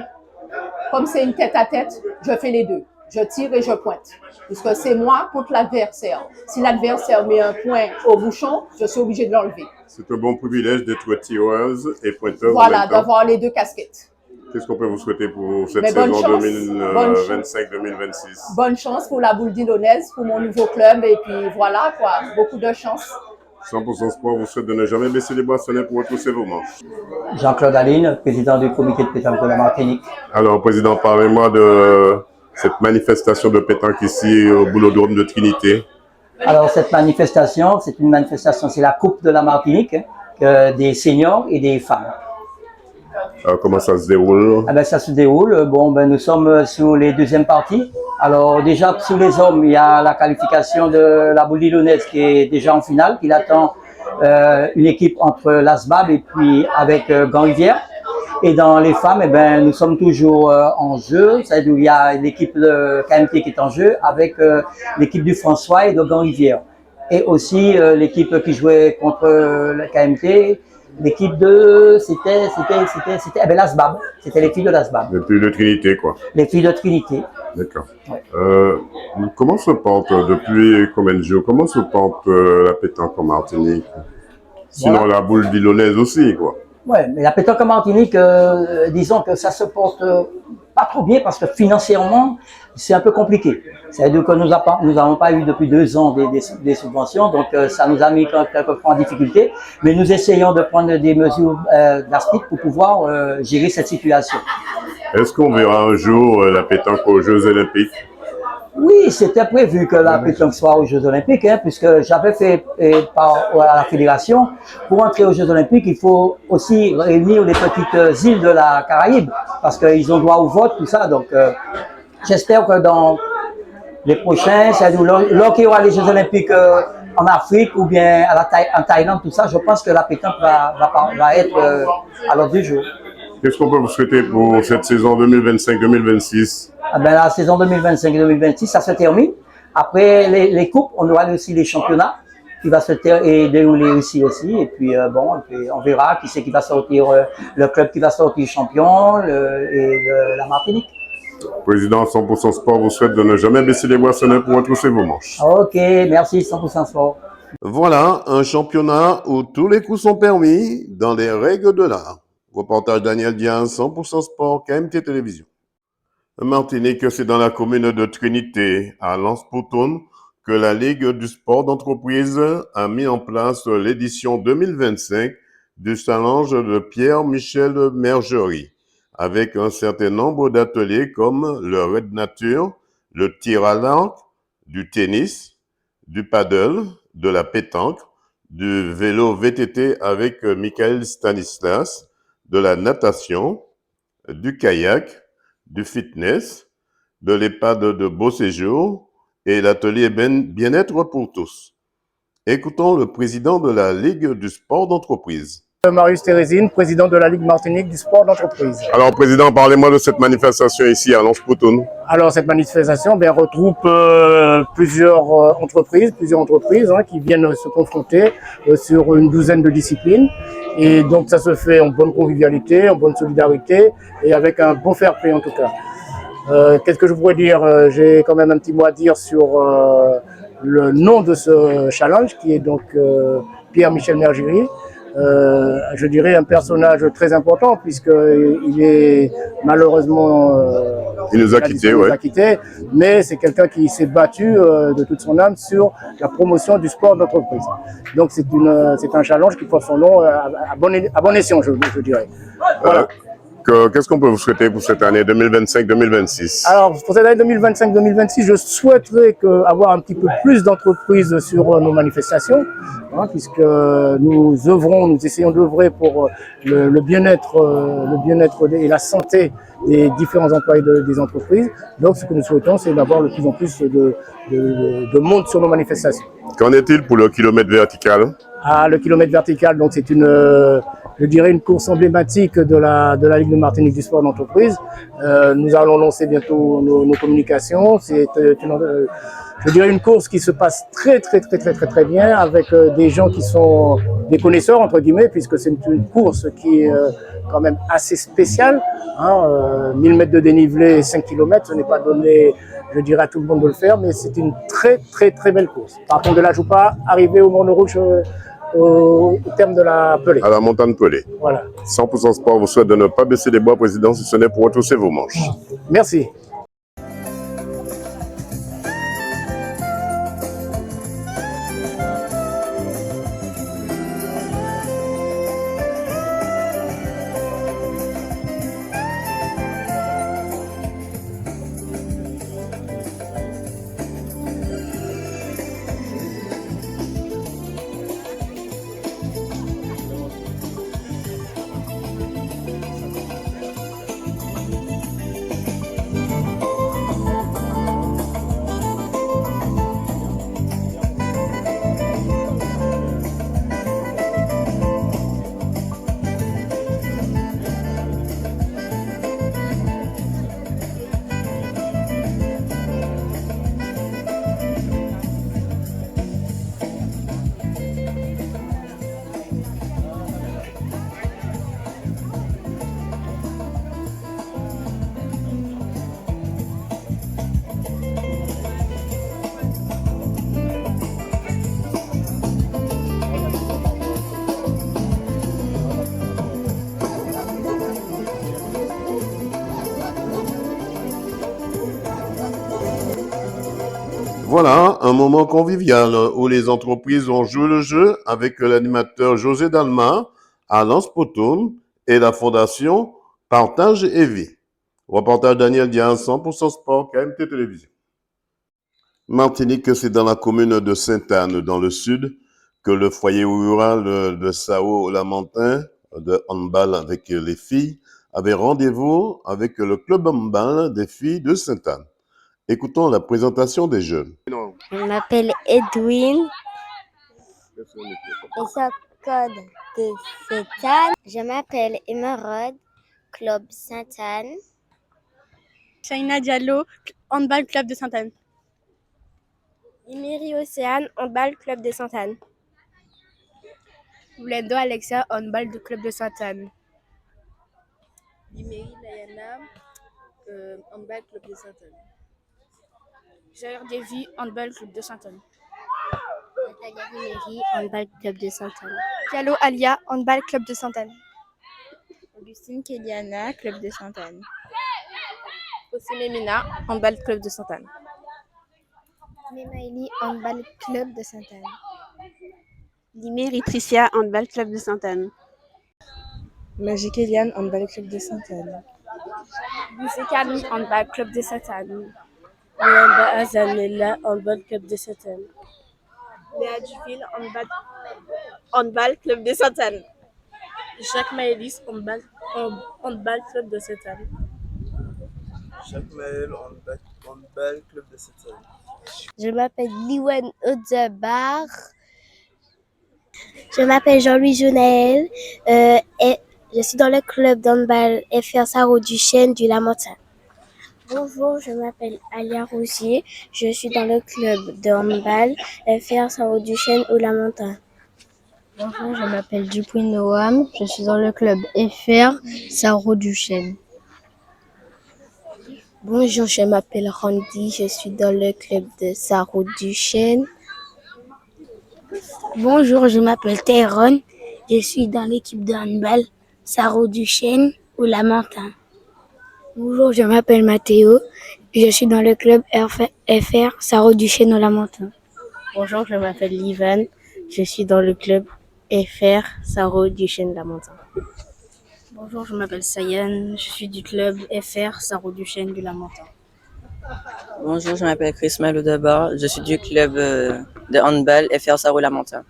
une tête à tête, je fais les deux. Je tire et je pointe. Puisque c'est moi contre l'adversaire. Si l'adversaire met un point au bouchon, je suis obligée de l'enlever. C'est un bon privilège d'être tireuse et pointeuse. Voilà, d'avoir les deux casquettes. Qu'est-ce qu'on peut vous souhaiter pour cette saison 2025-2026? Bonne chance pour la boule d'Ilonnaise, pour mon nouveau club. Et puis voilà, quoi, beaucoup de chance. 100% Sport vous souhaite de ne jamais baisser les bracelets pour retrousser vos manches. Jean-Claude Aline, président du comité de pétanque de la Martinique. Alors, Président, parlez-moi de cette manifestation de pétanque ici au Boulodrome de Trinité. Alors, cette manifestation, c'est la Coupe de la Martinique des seniors et des femmes. Alors, comment ça se déroule? Ah ben, ça se déroule. Bon, ben, nous sommes sur les deuxièmes parties. Alors, déjà, sur les hommes, il y a la qualification de la boule lyonnaise qui est déjà en finale, qui attend une équipe entre l'ASBAB et puis avec Gand-Rivière. Et dans les femmes, eh ben, nous sommes toujours en jeu. C'est-à-dire qu'il y a l'équipe de KMT qui est en jeu avec l'équipe du François et de Gand-Rivière. Et aussi l'équipe qui jouait contre le KMT, l'équipe de... C'était l'ASBAB. C'était les filles de l'ASBAB. Les filles de Trinité, quoi. Les filles de Trinité. D'accord. Ouais. Comment se porte, depuis combien de jours, comment se porte la pétanque en Martinique? Sinon, voilà. La boule lyonnaise aussi, quoi. Ouais, mais la pétanque en Martinique, disons que ça se porte pas trop bien parce que financièrement, c'est un peu compliqué. C'est-à-dire que nous n'avons pas eu depuis 2 ans des subventions, donc ça nous a mis quelquefois en difficulté. Mais nous essayons de prendre des mesures drastiques pour pouvoir gérer cette situation. Est-ce qu'on verra un jour la pétanque aux Jeux Olympiques? Oui, c'était prévu que la pétanque soit aux Jeux Olympiques, hein, puisque j'avais fait à la fédération, pour entrer aux Jeux Olympiques, il faut aussi réunir les petites îles de la Caraïbe, parce qu'ils ont droit au vote, tout ça. Donc, j'espère que dans les prochains, c'est-à-dire lors qu'il y aura les Jeux Olympiques en Afrique ou bien en Thaïlande, tout ça, je pense que la pétanque va être à l'ordre du jour. Qu'est-ce qu'on peut vous souhaiter pour cette saison 2025-2026? Ah ben, la saison 2025-2026, ça se termine. Après les coupes, on aura aussi les championnats qui va se dérouler ici aussi. Et puis, bon, on verra qui c'est qui va sortir, le club qui va sortir champion la Martinique. Président 100% Sport vous souhaite de ne jamais baisser les bracelets pour retrousser vos manches. Ok, merci 100% Sport. Voilà, un championnat où tous les coups sont permis dans les règles de l'art. Reportage Daniel Diaz, 100% Sport, KMT Télévision. Martinique, c'est dans la commune de Trinité, à Lens-Poutonne, que la Ligue du sport d'entreprise a mis en place l'édition 2025 du challenge de Pierre-Michel Mergerie, avec un certain nombre d'ateliers comme le raid nature, le tir à l'arc, du tennis, du paddle, de la pétanque, du vélo VTT avec Michael Stanislas, de la natation, du kayak, du fitness, de l'EHPAD de beau séjour et l'atelier bien-être pour tous. Écoutons le président de la Ligue du sport d'entreprise. Marius Thérésine, président de la Ligue Martinique du sport d'entreprise. Alors, président, parlez-moi de cette manifestation ici à Lens-Poutonne. Alors, cette manifestation regroupe plusieurs entreprises qui viennent se confronter sur une douzaine de disciplines. Et donc, ça se fait en bonne convivialité, en bonne solidarité et avec un bon fair play en tout cas. Qu'est-ce que je pourrais dire? J'ai quand même un petit mot à dire sur le nom de ce challenge qui est donc Pierre-Michel Mergerie. Je dirais un personnage très important puisqu'il est malheureusement il nous a quittés, mais c'est quelqu'un qui s'est battu de toute son âme sur la promotion du sport d'entreprise. Donc c'est un challenge qui porte son nom à bon escient, je dirais. Voilà. Qu'est-ce qu'on peut vous souhaiter pour cette année 2025-2026? Alors, pour cette année 2025-2026, je souhaiterais avoir un petit peu plus d'entreprises sur nos manifestations, hein, puisque nous essayons d'œuvrer pour le bien-être et la santé des différents employés des entreprises. Donc, ce que nous souhaitons, c'est d'avoir de plus en plus de monde sur nos manifestations. Qu'en est-il pour le kilomètre vertical? Le kilomètre vertical, donc c'est je dirais une course emblématique de la Ligue de Martinique du sport d'entreprise. Nous allons lancer bientôt nos communications. C'est je dirais une course qui se passe très bien avec des gens qui sont des connaisseurs entre guillemets, puisque c'est une course qui est quand même assez spéciale. 1000 mètres de dénivelé, 5 km, ce n'est pas donné, je dirais à tout le monde de le faire, mais c'est une très belle course. Par contre de la Joupa, arriver au Morne Rouge au terme de la Pelée. À la montagne Pelée. Voilà. 100% Sport vous souhaite de ne pas baisser les bras, président, si ce n'est pour retrousser vos manches. Merci. Voilà, un moment convivial où les entreprises ont joué le jeu avec l'animateur José Dalma, Alance Potoun et la fondation Partage et Vie. Reportage Daniel Diaz, 100% Sport, KMT Télévision. Martinique, c'est dans la commune de Sainte-Anne, dans le sud, que le foyer rural de Sao-Lamentin, de handball avec les filles, avait rendez-vous avec le club handball des filles de Sainte-Anne. Écoutons la présentation des jeunes. Je m'appelle Edwin. Et c'est code de Sainte-Anne. Je m'appelle Emeraude, club Sainte-Anne. Shaina Diallo, handball club de Sainte-Anne. Imiri Océane, handball club de Sainte-Anne. Blendo Alexia, handball du club de Sainte-Anne. Imiri Layana, handball club de Sainte-Anne. Jair Devi, handball club de Sainte-Anne. Natalia Imiri, handball club de Sainte-Anne. Diallo Alia, handball club de Sainte-Anne. Augustine Kéliana, club de Sainte-Anne. Osime Mina, handball club de Sainte-Anne. Memaili, handball club de Sainte-Anne. Limeri Tricia, handball club de Sainte-Anne. Magique Eliane, handball club de Sainte-Anne. Bousekami, handball club de Sainte-Anne. Luanda Azanella, handball club de Sainte-Anne. Léa Duville, handball club de Sainte-Anne. Jacques Maëlys, handball club de Sainte-Anne. Jacques Maël, handball club de Sainte-Anne. Je m'appelle Liwen Odebar. Je m'appelle Jean-Louis Jonaël et je suis dans le club d'handball FR Sarro du Chêne du Lamentin. Bonjour, je m'appelle Alia Rousier. Je suis dans le club de handball FR Sarro du Chêne au Lamentin. Bonjour, je m'appelle Dupuis Noam. Je suis dans le club FR Sarro du Chêne. Bonjour, je m'appelle Randy. Je suis dans le club de Sarro du Chêne. Bonjour, je m'appelle Tyrone. Je suis dans l'équipe de handball Sarro du Chêne au Lamentin. Bonjour, je m'appelle Mathéo. Je suis dans le club FR Sarro du Chêne au Lamentin. Bonjour, je m'appelle Livan. Je suis dans le club FR Sarro du Chêne Lamentin. Bonjour, je m'appelle Sayan. Je suis du club FR Sarro du Chêne du Lamentin. Bonjour, je m'appelle Chris Malo-Dabar. Je suis du club de handball FR Sarro Lamentin.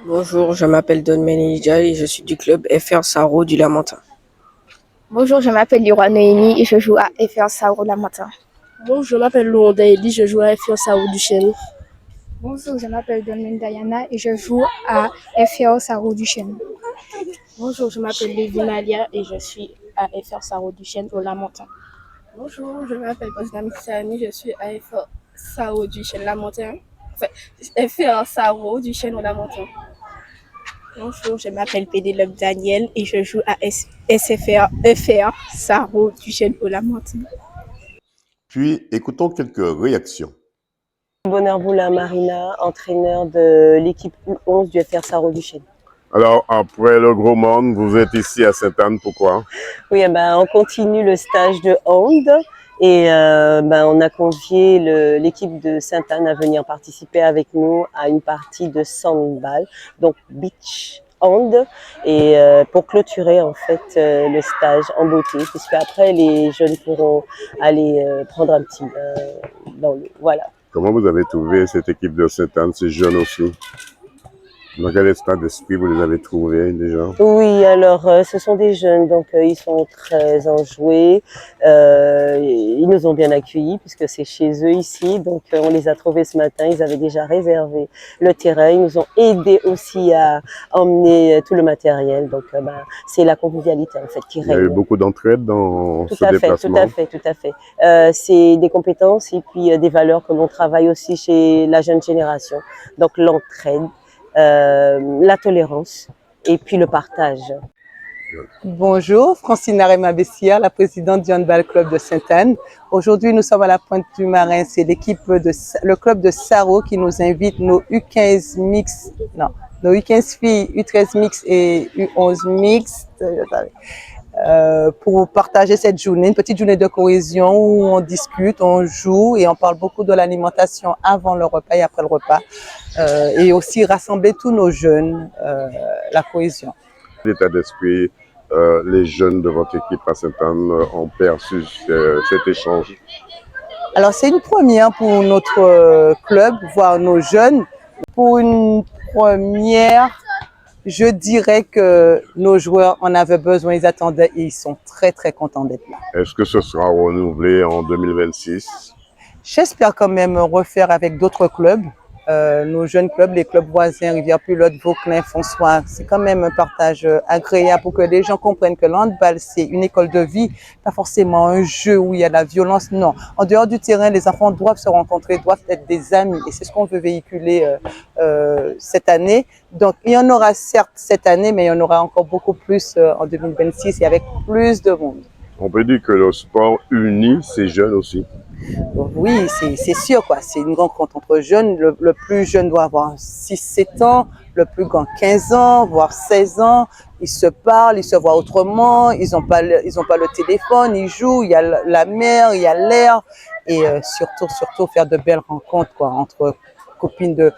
Bonjour, je m'appelle Don Menija et je suis du club FR Sarro du Lamentin. Bonjour, je m'appelle Leroy Noémie et je joue à FR Sarro Lamentin. Bonjour, je m'appelle Louanda Eli, je joue à FR Sarro du Chêne. Bonjour, je m'appelle Dolmen Diana et je joue à FR Sarro du Chêne. Bonjour, je m'appelle Lévi Malia et je suis à FR Sarro du Chêne au Lamentin. Bonjour, je m'appelle Osnami Sani, je suis à FR Sarro du Chêne Lamentin. Enfin, FR Sarro du Chêne au Lamentin. Bonjour, je m'appelle Pénélope Daniel et je joue à FR Sarro du Chêne au Lamentin. Puis, écoutons quelques réactions. Bonheur Boula Marina, entraîneur de l'équipe U11 du FR Sarro du Chêne. Alors, après le gros monde, vous êtes ici à Sainte-Anne, pourquoi? Oui, on continue le stage de hand et on a convié l'équipe de Sainte-Anne à venir participer avec nous à une partie de sandball, donc beach hand, et pour clôturer en fait le stage en beauté, puisque après les jeunes pourront aller prendre un petit bain dans l'eau. Voilà. Comment vous avez trouvé cette équipe de Sainte-Anne, ces jeunes aussi? Dans quel état d'esprit vous les avez trouvés déjà? Oui, alors ce sont des jeunes, donc ils sont très enjoués. Ils nous ont bien accueillis puisque c'est chez eux ici. Donc on les a trouvés ce matin, ils avaient déjà réservé le terrain. Ils nous ont aidés aussi à emmener tout le matériel. Donc c'est la convivialité en fait qui règne. Il y a eu beaucoup d'entraide dans ce déplacement. Tout à fait. C'est des compétences et puis des valeurs que l'on travaille aussi chez la jeune génération. Donc l'entraide. La tolérance et puis le partage. Bonjour, Francine Arema Bessia, la présidente du handball club de Sainte-Anne. Aujourd'hui, nous sommes à la Pointe du Marin. C'est le club de Sarro qui nous invite nos U15 filles, U13 mix et U11 mixtes pour partager cette journée, une petite journée de cohésion où on discute, on joue et on parle beaucoup de l'alimentation avant le repas et après le repas. Et aussi rassembler tous nos jeunes, la cohésion. L'état d'esprit, les jeunes de votre équipe à Sainte-Anne ont perçu cet échange? Alors c'est une première pour notre club, voir nos jeunes. Pour une première, je dirais que nos joueurs en avaient besoin, ils attendaient et ils sont très très contents d'être là. Est-ce que ce sera renouvelé en 2026? J'espère quand même refaire avec d'autres clubs, nos jeunes clubs, les clubs voisins, Rivière-Pilote, Vauclin, François. C'est quand même un partage agréable pour que les gens comprennent que l'handball, c'est une école de vie, pas forcément un jeu où il y a de la violence. Non, en dehors du terrain, les enfants doivent se rencontrer, doivent être des amis. Et c'est ce qu'on veut véhiculer cette année. Donc, il y en aura certes cette année, mais il y en aura encore beaucoup plus en 2026 et avec plus de monde. On peut dire que le sport unit ces jeunes aussi. Oui, c'est sûr, quoi. C'est une rencontre entre jeunes. Le plus jeune doit avoir 6-7 ans, le plus grand 15 ans, voire 16 ans. Ils se parlent, ils se voient autrement, ils n'ont pas le téléphone, ils jouent, il y a la mer, il y a l'air. Et surtout faire de belles rencontres, quoi, entre copines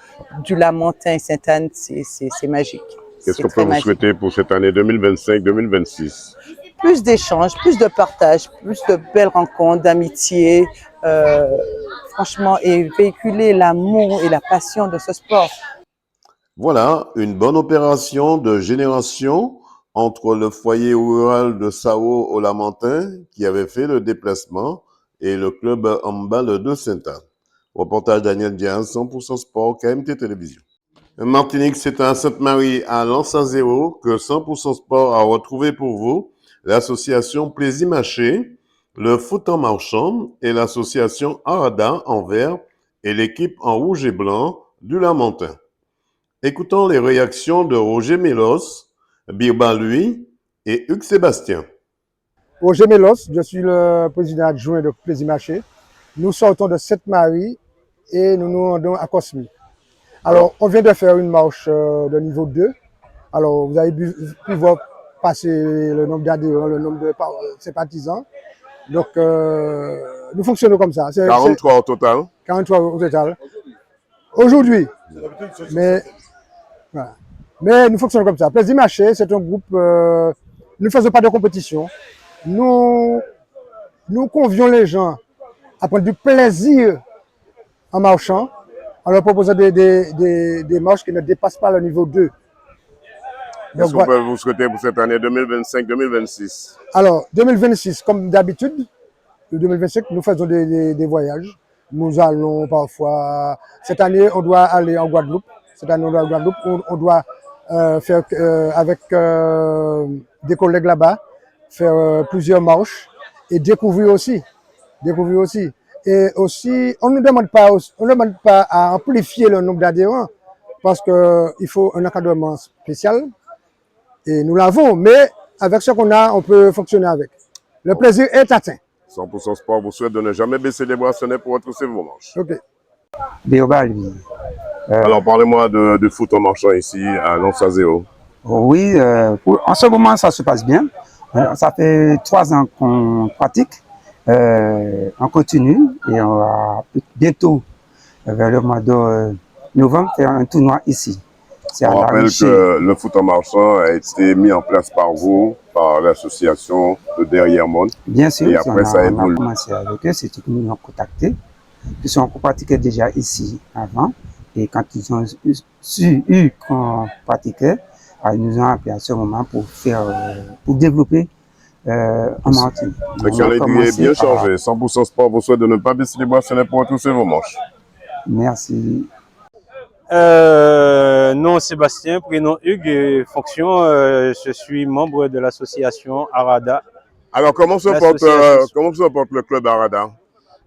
du Lamentin et Sainte-Anne, c'est magique. Qu'est-ce qu'on peut vous souhaiter pour cette année 2025-2026? Plus d'échanges, plus de partage, plus de belles rencontres, d'amitié, franchement, et véhiculer l'amour et la passion de ce sport. Voilà, une bonne opération de génération entre le foyer rural de Sao au Lamentin, qui avait fait le déplacement, et le club handball de Sainte-Anne. Reportage Daniel Diaz, 100% Sport, KMT Télévision. Martinique, c'est à Sainte-Marie, à Lens-à-Zéro, que 100% Sport a retrouvé pour vous l'association Plaisir Maché, le foot en marchand et l'association Arada en vert et l'équipe en rouge et blanc du Lamentin. Écoutons les réactions de Roger Mélos, Birba Louis et Hugues Sébastien. Roger Mélos, je suis le président adjoint de Plaisir Maché. Nous sortons de Sainte-Marie et nous nous rendons à Cosmy. Alors, on vient de faire une marche de niveau 2. Alors, vous avez pu voir passer le nombre d'adhérents, le nombre de sympathisants. Donc, nous fonctionnons comme ça. 43 au total. 43 au total. Aujourd'hui. Mais, voilà. Mais nous fonctionnons comme ça. Plaisir Maché, c'est un groupe, nous ne faisons pas de compétition. Nous convions les gens à prendre du plaisir en marchant, en leur proposant des marches qui ne dépassent pas le niveau 2. Qu'est-ce qu'on peut vous souhaiter pour cette année 2025-2026? Alors, 2026, comme d'habitude, le 2025, nous faisons des voyages. Nous allons parfois... Cette année, on doit aller en Guadeloupe. On doit faire avec des collègues là-bas, faire plusieurs marches et découvrir aussi. Et aussi, on ne demande pas à amplifier le nombre d'adhérents parce qu'il faut un encadrement spécial. Et nous l'avons, mais avec ce qu'on a, on peut fonctionner avec. Le plaisir est atteint. 100% Sport vous souhaite de ne jamais baisser les bras pour retrousser vos manches. Ok. Alors, parlez-moi de foot en marchant ici à Lens-à-Zéro. Oui, en ce moment, ça se passe bien. Ça fait 3 ans qu'on pratique. On continue et on va bientôt, vers le mois de novembre, faire un tournoi ici. On rappelle que le foot en marchant a été mis en place par vous, par l'association de Derrière Monde. Bien sûr, et après ça évolue. On a commencé avec eux, c'est eux qui nous ont contactés. Ils sont pratiqués déjà ici avant. Et quand ils ont eu qu'on pratiquait, ils nous ont appelé à ce moment pour développer en Martinique. Le calendrier est bien changé. 100% Sport vous souhaite de ne pas baisser les bras pour retrousser vos manches. Merci. Nom Sébastien, prénom Hugues, fonction, je suis membre de l'association Arada. Alors comment se porte le club Arada?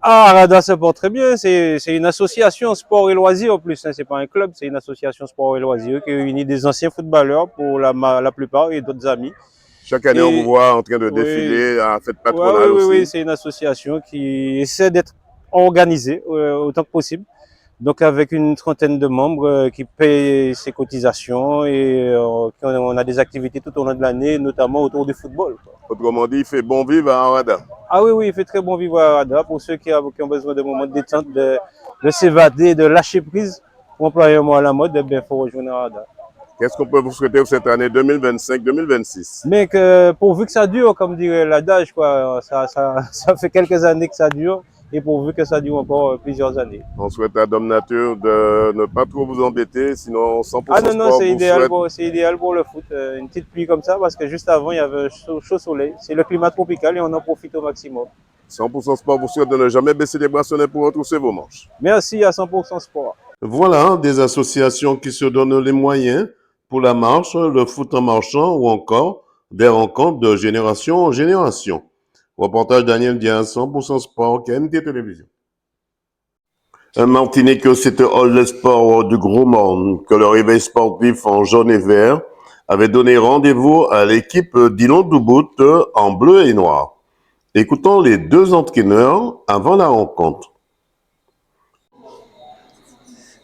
Arada se porte très bien, c'est une association sport et loisirs en plus, hein. C'est pas un club, c'est une association sport et loisirs qui réunit des anciens footballeurs pour la plupart et d'autres amis. Chaque année on vous voit en train de défiler à fête patronale aussi. Oui, c'est une association qui essaie d'être organisée autant que possible. Donc avec une trentaine de membres qui payent ses cotisations et on a des activités tout au long de l'année, notamment autour du football. Autrement dit, il fait bon vivre à Arada. Ah oui, oui, il fait très bon vivre à Arada pour ceux qui ont besoin de moments de détente, de s'évader, de lâcher prise. Pour employer un mot à la mode, il faut rejoindre Arada. Qu'est-ce qu'on peut vous souhaiter pour cette année 2025-2026? Mais que pourvu que ça dure, comme dirait l'adage, quoi, ça fait quelques années que ça dure et pourvu que ça dure encore plusieurs années. On souhaite à Dom Nature de ne pas trop vous embêter, sinon 100% Ah non, non, sport c'est idéal pour le foot. Une petite pluie comme ça, parce que juste avant, il y avait un chaud soleil. C'est le climat tropical et on en profite au maximum. 100% sport vous souhaite de ne jamais baisser les bracelets pour retrousser vos manches. Merci à 100% sport. Voilà des associations qui se donnent les moyens pour la marche, le foot en marchant ou encore des rencontres de génération en génération. Reportage Daniel Diaz, 100% sport, KMT Télévision. Un Martinique, c'était Hall de Sport du Gros Monde, que le réveil sportif en jaune et vert avait donné rendez-vous à l'équipe d'Ilon Doubout en bleu et noir. Écoutons les deux entraîneurs avant la rencontre.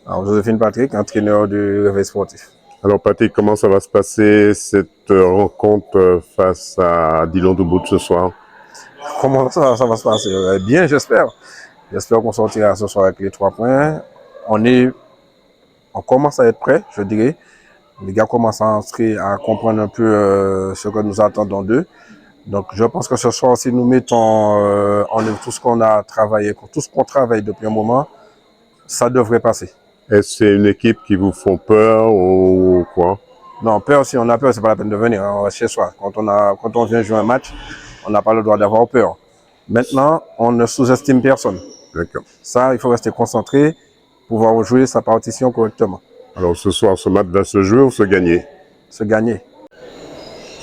Alors, Joséphine Patrick, entraîneur du réveil sportif. Alors Patrick, comment ça va se passer cette rencontre face à Dillon Doubout ce soir? Comment ça va se passer? Bien, j'espère. J'espère qu'on sortira ce soir avec les 3 points. On commence à être prêts, je dirais. Les gars commencent à comprendre un peu ce que nous attendons d'eux. Donc je pense que ce soir, si nous mettons en œuvre tout ce qu'on a travaillé, tout ce qu'on travaille depuis un moment, ça devrait passer. Est-ce que c'est une équipe qui vous font peur ou quoi? Non, peur, si on a peur, c'est pas la peine de venir. On reste chez soi. Quand on vient jouer un match, on n'a pas le droit d'avoir peur. Maintenant, on ne sous-estime personne. D'accord. Ça, il faut rester concentré, pouvoir jouer sa partition correctement. Alors ce soir, ce match va se jouer ou se gagner? Se gagner.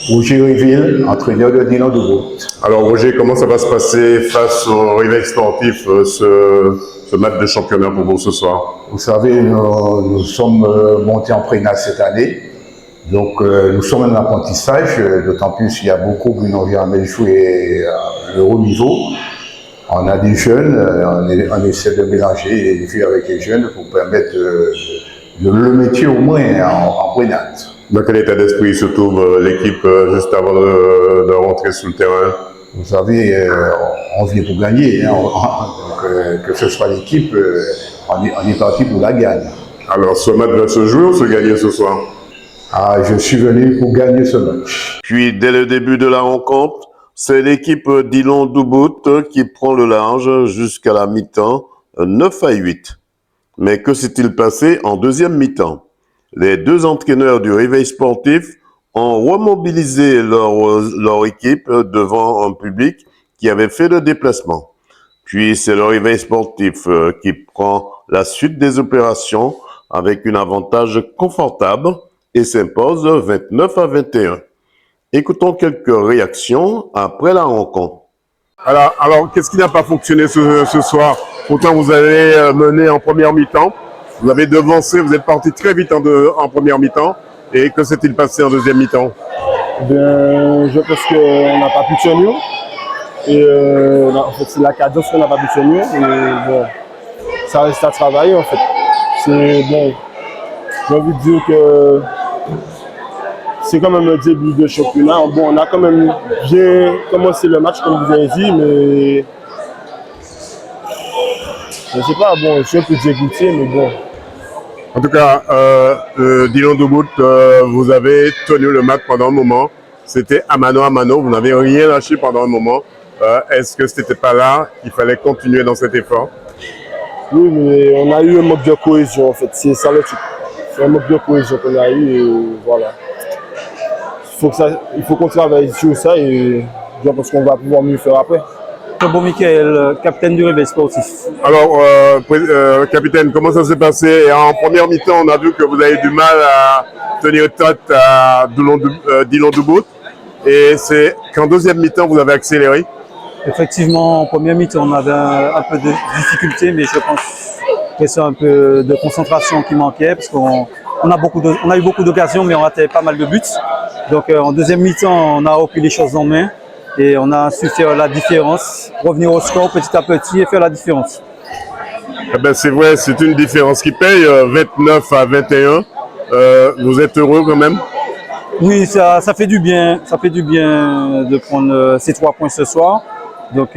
Roger Riville, entraîneur de Dillon Doubout. Alors Roger, comment ça va se passer face au réveil sportif, ce match de championnat pour vous ce soir? Vous savez, nous sommes montés en prénat cette année. Donc nous sommes en apprentissage, d'autant plus qu'il y a beaucoup qui n'ont jamais joué à le haut niveau. On a des jeunes, on essaie de mélanger les filles avec les jeunes pour permettre le métier au moins en prénat. Dans quel état d'esprit se trouve l'équipe juste avant de rentrer sur le terrain? Vous savez, on vient pour gagner. Hein. Donc, que ce soit l'équipe, on est parti pour la gagne. Alors ce match va se jouer ou se gagner ce soir? Ah, je suis venu pour gagner ce match. Puis dès le début de la rencontre, c'est l'équipe d'Ilon Doubout qui prend le large jusqu'à la mi-temps, 9-8. Mais que s'est-il passé en deuxième mi-temps? Les deux entraîneurs du réveil sportif ont remobilisé leur équipe devant un public qui avait fait le déplacement. Puis c'est le réveil sportif qui prend la suite des opérations avec un avantage confortable et s'impose 29-21. Écoutons quelques réactions après la rencontre. Alors qu'est-ce qui n'a pas fonctionné ce soir? Pourtant, vous avez mené en première mi-temps. Vous avez devancé, vous êtes parti très vite en première mi-temps. Et que s'est-il passé en deuxième mi-temps? Je pense qu'on n'a pas pu tenir. Et en fait, c'est la cadence qu'on n'a pas pu tenir. Et bon, ça reste à travailler en fait. C'est bon. J'ai envie de dire que c'est quand même un début de championnat. Bon, on a quand même bien commencé le match, comme vous avez dit, mais je ne sais pas, bon, je suis un peu dégoûté, mais bon. En tout cas, Dillon Doubout, vous avez tenu le match pendant un moment. C'était à mano, vous n'avez rien lâché pendant un moment. Est-ce que ce n'était pas là qu'il fallait continuer dans cet effort? Oui, mais on a eu un manque de cohésion en fait, c'est ça le truc. C'est un manque de cohésion qu'on a eu et voilà. Il faut qu'on travaille sur ça et je pense qu'on va pouvoir mieux faire après. Bon Michael, capitaine du réveil sportif. Alors, capitaine, comment ça s'est passé? En première mi-temps, on a vu que vous avez du mal à tenir tête à Dillon Doubout. Et c'est qu'en deuxième mi-temps, vous avez accéléré? Effectivement, en première mi-temps, on avait un peu de difficulté, mais je pense que c'est un peu de concentration qui manquait, parce qu'on a eu beaucoup d'occasions, mais on ratait pas mal de buts. Donc en deuxième mi-temps, on a repris les choses en main. Et on a su faire la différence, revenir au score petit à petit et faire la différence. Eh ben, c'est vrai, c'est une différence qui paye, 29 à 21. Vous êtes heureux quand même? Oui, ça fait du bien. Ça fait du bien de prendre ces 3 points ce soir. Donc,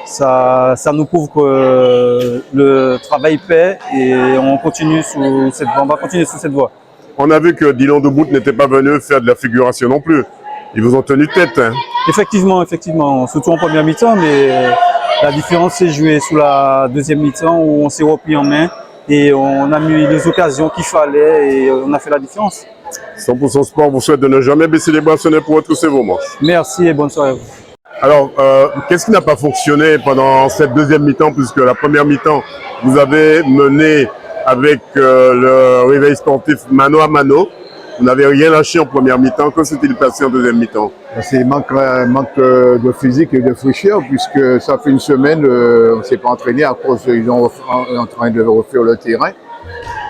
ça nous prouve que le travail paie et on continue on va continuer sous cette voie. On a vu que Dylan Debout n'était pas venu faire de la figuration non plus. Ils vous ont tenu tête. Hein. Effectivement, surtout en première mi-temps, mais la différence s'est jouée sous la deuxième mi-temps où on s'est repris en main et on a mis les occasions qu'il fallait et on a fait la différence. 100% Sport vous souhaite de ne jamais baisser les bras, pour retrousser vos manches. Merci et bonne soirée à vous. Alors, qu'est-ce qui n'a pas fonctionné pendant cette deuxième mi-temps, puisque la première mi-temps, vous avez mené avec le réveil sportif mano à mano. Vous n'avez rien lâché en première mi-temps. Que s'est-il passé en deuxième mi-temps? C'est manque de physique et de fraîcheur, puisque ça fait une semaine, on ne s'est pas entraîné à cause qu'ils sont en train de refaire le terrain.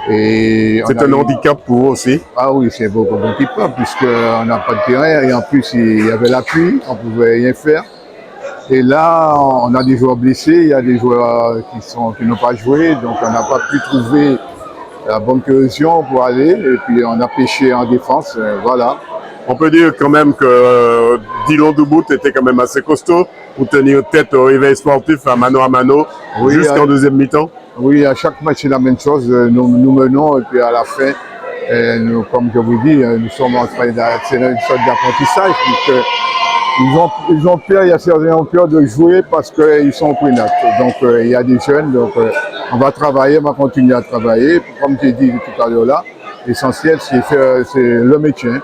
C'est un handicap pour vous aussi? Ah oui, c'est beaucoup handicap, puisqu'on n'a pas de terrain et en plus il y avait la pluie, on ne pouvait rien faire. Et là, on a des joueurs blessés, il y a des joueurs qui n'ont pas joué, donc on n'a pas pu trouver la bonne cohésion pour aller, et puis on a pêché en défense, voilà. On peut dire quand même que Dylan Debout était quand même assez costaud pour tenir tête au réveil sportif à mano oui, jusqu'en deuxième mi-temps. Oui, à chaque match c'est la même chose, nous menons et puis à la fin, nous, comme je vous dis, nous sommes en train c'est une sorte d'apprentissage, puisque ils ont peur, il y a certains qui ont peur de jouer parce qu'ils sont prénates. Donc il y a des jeunes, donc on va travailler, on va continuer à travailler. Comme j'ai dit tout à l'heure là, l'essentiel c'est le maintien.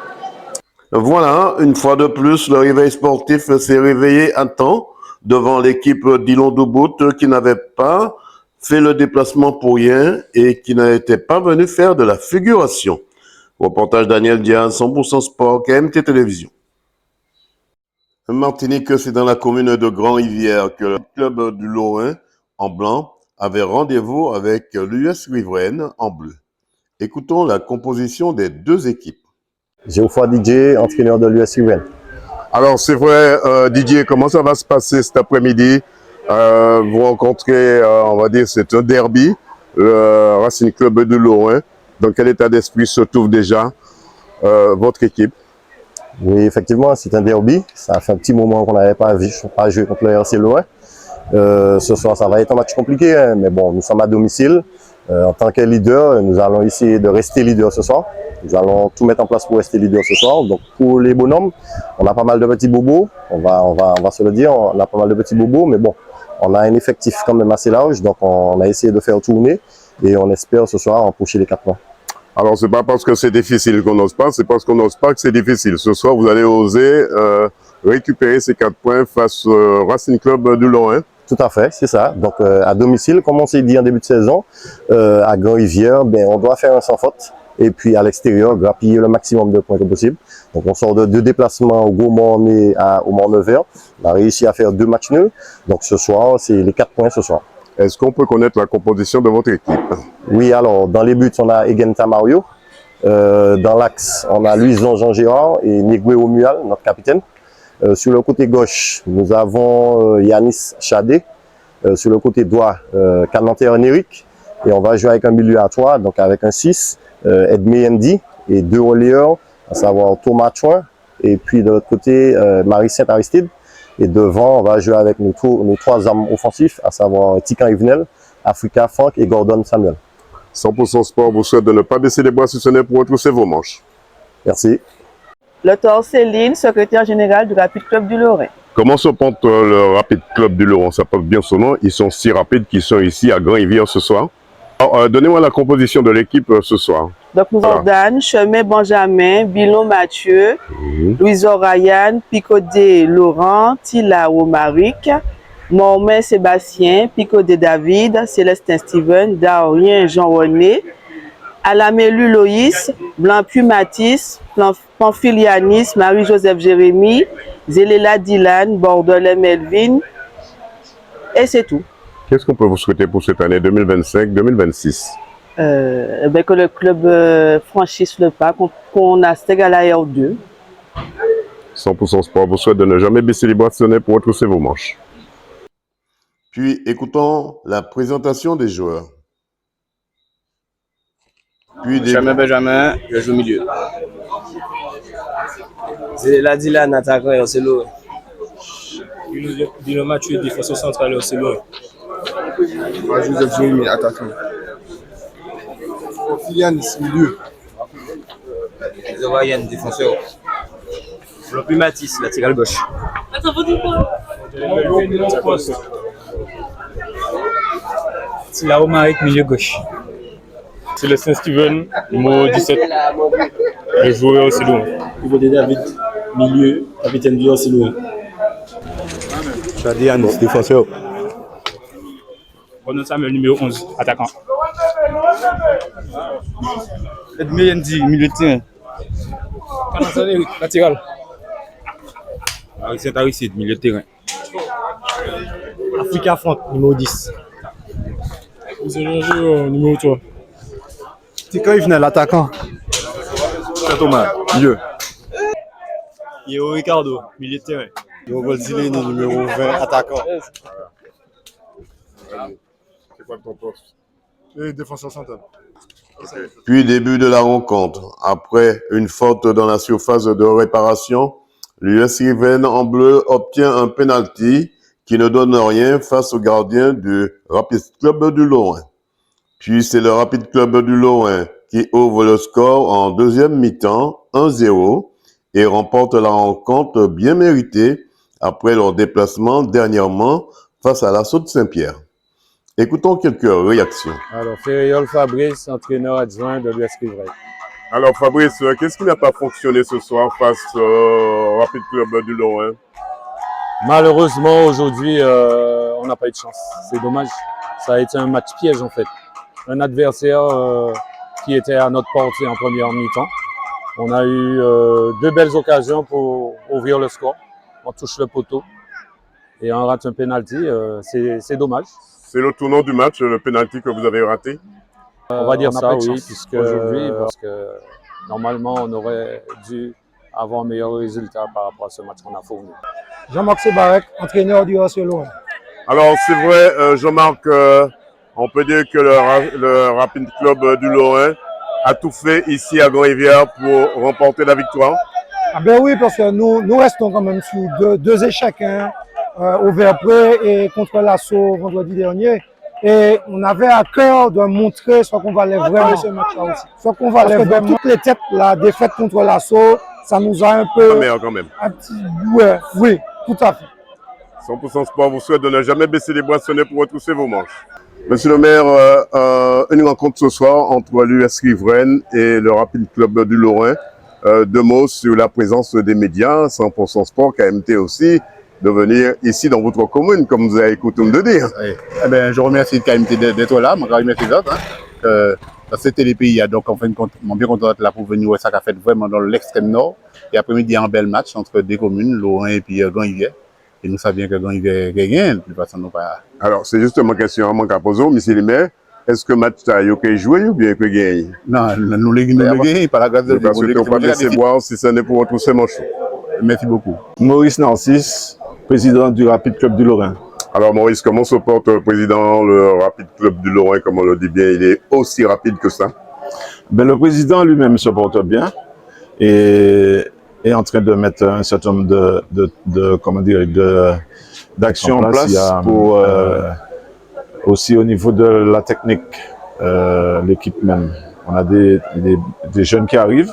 Voilà, une fois de plus, le réveil sportif s'est réveillé à temps devant l'équipe Dylan Debout qui n'avait pas fait le déplacement pour rien et qui n'était pas venu faire de la figuration. Reportage Daniel Diaz, 100% Sport, KMT Télévision. Martinique, c'est dans la commune de Grand-Rivière que le club du Lorrain, en blanc, avait rendez-vous avec l'US Riveraine, en bleu. Écoutons la composition des deux équipes. Geoffroy Didier, entraîneur de l'US Riveraine. Alors c'est vrai, Didier, comment ça va se passer cet après-midi? Vous rencontrez, on va dire, c'est un derby, le Racing Club de Lorrain. Dans quel état d'esprit se trouve déjà votre équipe? Oui, effectivement, c'est un derby. Ça fait un petit moment qu'on n'avait pas joué contre le RC Lorrain. Ce soir, ça va être un match compliqué, hein, mais bon, nous sommes à domicile. En tant que leader, nous allons essayer de rester leader ce soir. Nous allons tout mettre en place pour rester leader ce soir. Donc pour les bonhommes, on a pas mal de petits bobos. On va se le dire, on a pas mal de petits bobos, mais bon, on a un effectif quand même assez large. Donc on a essayé de faire tourner et on espère ce soir empocher les 4 points. Alors c'est pas parce que c'est difficile qu'on n'ose pas, c'est parce qu'on n'ose pas que c'est difficile. Ce soir, vous allez oser récupérer ces 4 points face au Racing Club du Lorrain. Tout à fait, c'est ça. Donc à domicile, comme on s'est dit en début de saison, à Grand-Rivière, ben, on doit faire un sans faute. Et puis à l'extérieur, grappiller le maximum de points que possible. Donc on sort de 2 déplacements au Gaumont et au Mont-Nevers. On a réussi à faire 2 matchs nuls. Donc ce soir, c'est les 4 points ce soir. Est-ce qu'on peut connaître la composition de votre équipe? Oui, alors dans les buts, on a Egenta Mario. Dans l'axe, on a Luison Jean-Gérard et Nigwe Omual, notre capitaine. Sur le côté gauche, nous avons Yanis Chadé. Sur le côté droit, Kananter Néric. Et on va jouer avec un milieu à 3, donc avec un 6, Edmé Ndi et 2 relayeurs, à savoir Thomas Chouin. Et puis de l'autre côté, Marie Saint-Aristide. Et devant, on va jouer avec nos 3 hommes offensifs, à savoir Tikan Yvenel, Africa Frank et Gordon Samuel. 100% Sport vous souhaite de ne pas baisser les bras si ce n'est pour retrousser vos manches. Merci. Dr Céline, secrétaire générale du Rapid Club du Lorrain. Comment se porte le Rapid Club du Lorrain? Ça porte bien son nom. Ils sont si rapides qu'ils sont ici à Grand-Rivière ce soir. Donnez-moi la composition de l'équipe ce soir. Donc nous avons Dan, Chemin Benjamin, Bilon Mathieu, Louison Ryan, Picodé Laurent, Tila Romaric, Mormain Sébastien, Picodé David, Célestin Steven, Darien Jean-René, Alamelu Loïs, Blanc-Puy Mathis, Pamphilianis, Marie-Joseph Jérémy, Zéléla Dylan, Bordelais Melvin, et c'est tout. Qu'est-ce qu'on peut vous souhaiter pour cette année 2025-2026? Que le club franchisse le pas, qu'on accède à la R2. 100% Sport vous souhaite de ne jamais baisser les bras de sonnet pour retrousser vos manches. Puis écoutons la présentation des joueurs. Je m'appelle Benjamin, je joue au milieu. C'est la Dylan, attaquant et Ocelo. Dino Mathieu, défenseur central et Ocelo. Joseph Jérémy, attaquant. Yannis, milieu. Zovayen, défenseur. Lopi Matisse, latéral gauche. Tilao Marik, milieu gauche. C'est le Saint-Steven, numéro 17. Je joue au Ocelo. Yvode David, milieu, capitaine du Ocelo. Chadi Yanis, défenseur. Renan Samuel, numéro 11, attaquant. Edmé Yendi, milieu de terrain. Kanazan Eric, latéral. Saint Aristide, milieu de terrain. Africa Front, numéro 10. Vous avez numéro 3. Tika Yvenel, attaquant. Thomas, milieu. Yeo Ricardo, milieu de terrain. Yo Goldilini, numéro 20, attaquant. C'est quoi ton poste? Et défenseur central. Puis début de la rencontre. Après une faute dans la surface de réparation, l'US Riven en bleu obtient un penalty qui ne donne rien face au gardien du Rapid Club du Lorrain. Puis c'est le Rapid Club du Lorrain qui ouvre le score en deuxième mi-temps, 1-0, et remporte la rencontre bien méritée après leur déplacement dernièrement face à l'Assaut de Saint-Pierre. Écoutons quelques réactions. Alors, Ferriol Fabrice, entraîneur adjoint de l'US Riven. Alors Fabrice, qu'est-ce qui n'a pas fonctionné ce soir face au Rapid Club du Lorrain? Malheureusement, aujourd'hui, on n'a pas eu de chance. C'est dommage. Ça a été un match piège, en fait. Un adversaire qui était à notre portée en première mi-temps. On a eu deux belles occasions pour ouvrir le score. On touche le poteau et on rate un penalty. C'est dommage. C'est le tournant du match, le penalty que vous avez raté? On va dire on n'a ça, pas de oui, chance puisque, aujourd'hui, parce que normalement, on aurait dû avoir un meilleur résultat par rapport à ce match qu'on a fourni. Jean-Marc Sebarek, entraîneur du Ocelo. Alors c'est vrai, Jean-Marc, on peut dire que le Rapid Club du Lorrain a tout fait ici à Grand-Rivière pour remporter la victoire. Ah ben oui, parce que nous restons quand même sur deux échecs, hein, au Verpré et contre l'Assaut vendredi dernier. Et on avait à cœur de montrer ce qu'on valait vraiment ce match-là aussi. Ce qu'on valait vraiment. Dans toutes les têtes, la défaite contre l'Assaut, ça nous a un peu... Quand même. Un petit... Ouais, oui, tout à fait. 100% Sport vous souhaite de ne jamais baisser les boissonnets pour retrousser vos manches. Monsieur le maire, une rencontre ce soir entre l'US Riveraine et le Rapid Club du Lorrain. Deux mots sur la présence des médias, 100% Sport, KMT aussi, de venir ici dans votre commune, comme vous avez coutume de dire. Oui. Eh bien, je remercie le KMT d'être là, je remercie les autres. C'était les pays, donc en fin de compte, je suis bien content d'être là pour venir, ça a fait vraiment dans l'extrême nord. Et après-midi, un bel match entre deux communes, Lorrain et puis Grand-Rivière. Et nous savions que Grand-Rivière gagne, de toute façon, nous pas. Alors, c'est justement une question à poser, monsieur le maire. Est-ce que le match a joué ou bien que gagne? Non, nous les gagnons, par la grâce de Dieu. Parce que tu ne pas laisser boire si ce n'est pour retrousser mon chou. Merci beaucoup. Maurice Narcisse, président du Rapid Club du Lorrain. Alors Maurice, comment se porte le président, le Rapid Club du Lorrain, comme on le dit bien, il est aussi rapide que ça? Ben, le président lui-même se porte bien et est en train de mettre un certain nombre d'actions en place pour aussi au niveau de la technique, l'équipe même. On a des jeunes qui arrivent.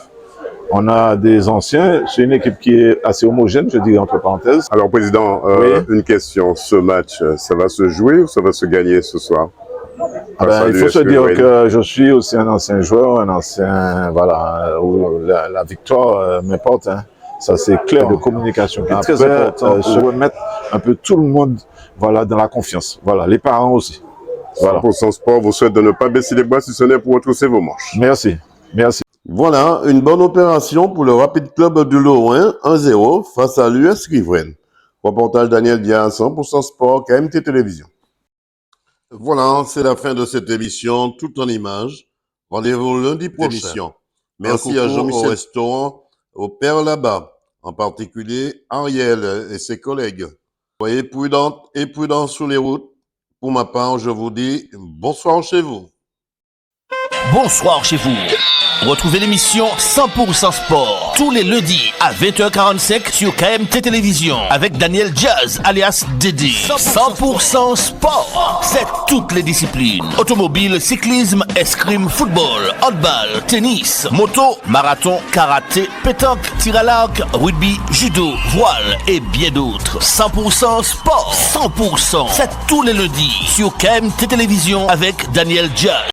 On a des anciens, c'est une équipe qui est assez homogène, je dirais entre parenthèses. Alors Président, oui. Une question, ce match, ça va se jouer ou ça va se gagner ce soir? Il faut se dire que je suis aussi un ancien joueur, un ancien, voilà, où la victoire m'importe. Hein. Ça c'est clair de communication qui est très important pour remettre un peu tout le monde voilà, dans la confiance. Voilà, les parents aussi. Voilà. 100% Sport vous souhaite de ne pas baisser les bras si ce n'est pour retrousser vos manches. Merci, merci. Voilà, une bonne opération pour le Rapid Club du Lorrain, 1-0 face à l'US Riveraine. Reportage Daniel Dia, 100% Sport, KMT Télévision. Voilà, c'est la fin de cette émission, tout en images. Rendez-vous lundi prochain. Merci à Jean-Michel au restaurant, au Père là-bas, en particulier Ariel et ses collègues. Soyez prudents et prudents sur les routes. Pour ma part, je vous dis bonsoir chez vous. Bonsoir chez vous. Retrouvez l'émission 100% Sport tous les lundis à 20h45 sur KMT Télévision avec Daniel Jazz alias Dédé. 100% Sport, c'est toutes les disciplines. Automobile, cyclisme, escrime, football, handball, tennis, moto, marathon, karaté, pétanque, tir à l'arc, rugby, judo, voile et bien d'autres. 100% Sport, 100%, c'est tous les lundis sur KMT Télévision avec Daniel Jazz.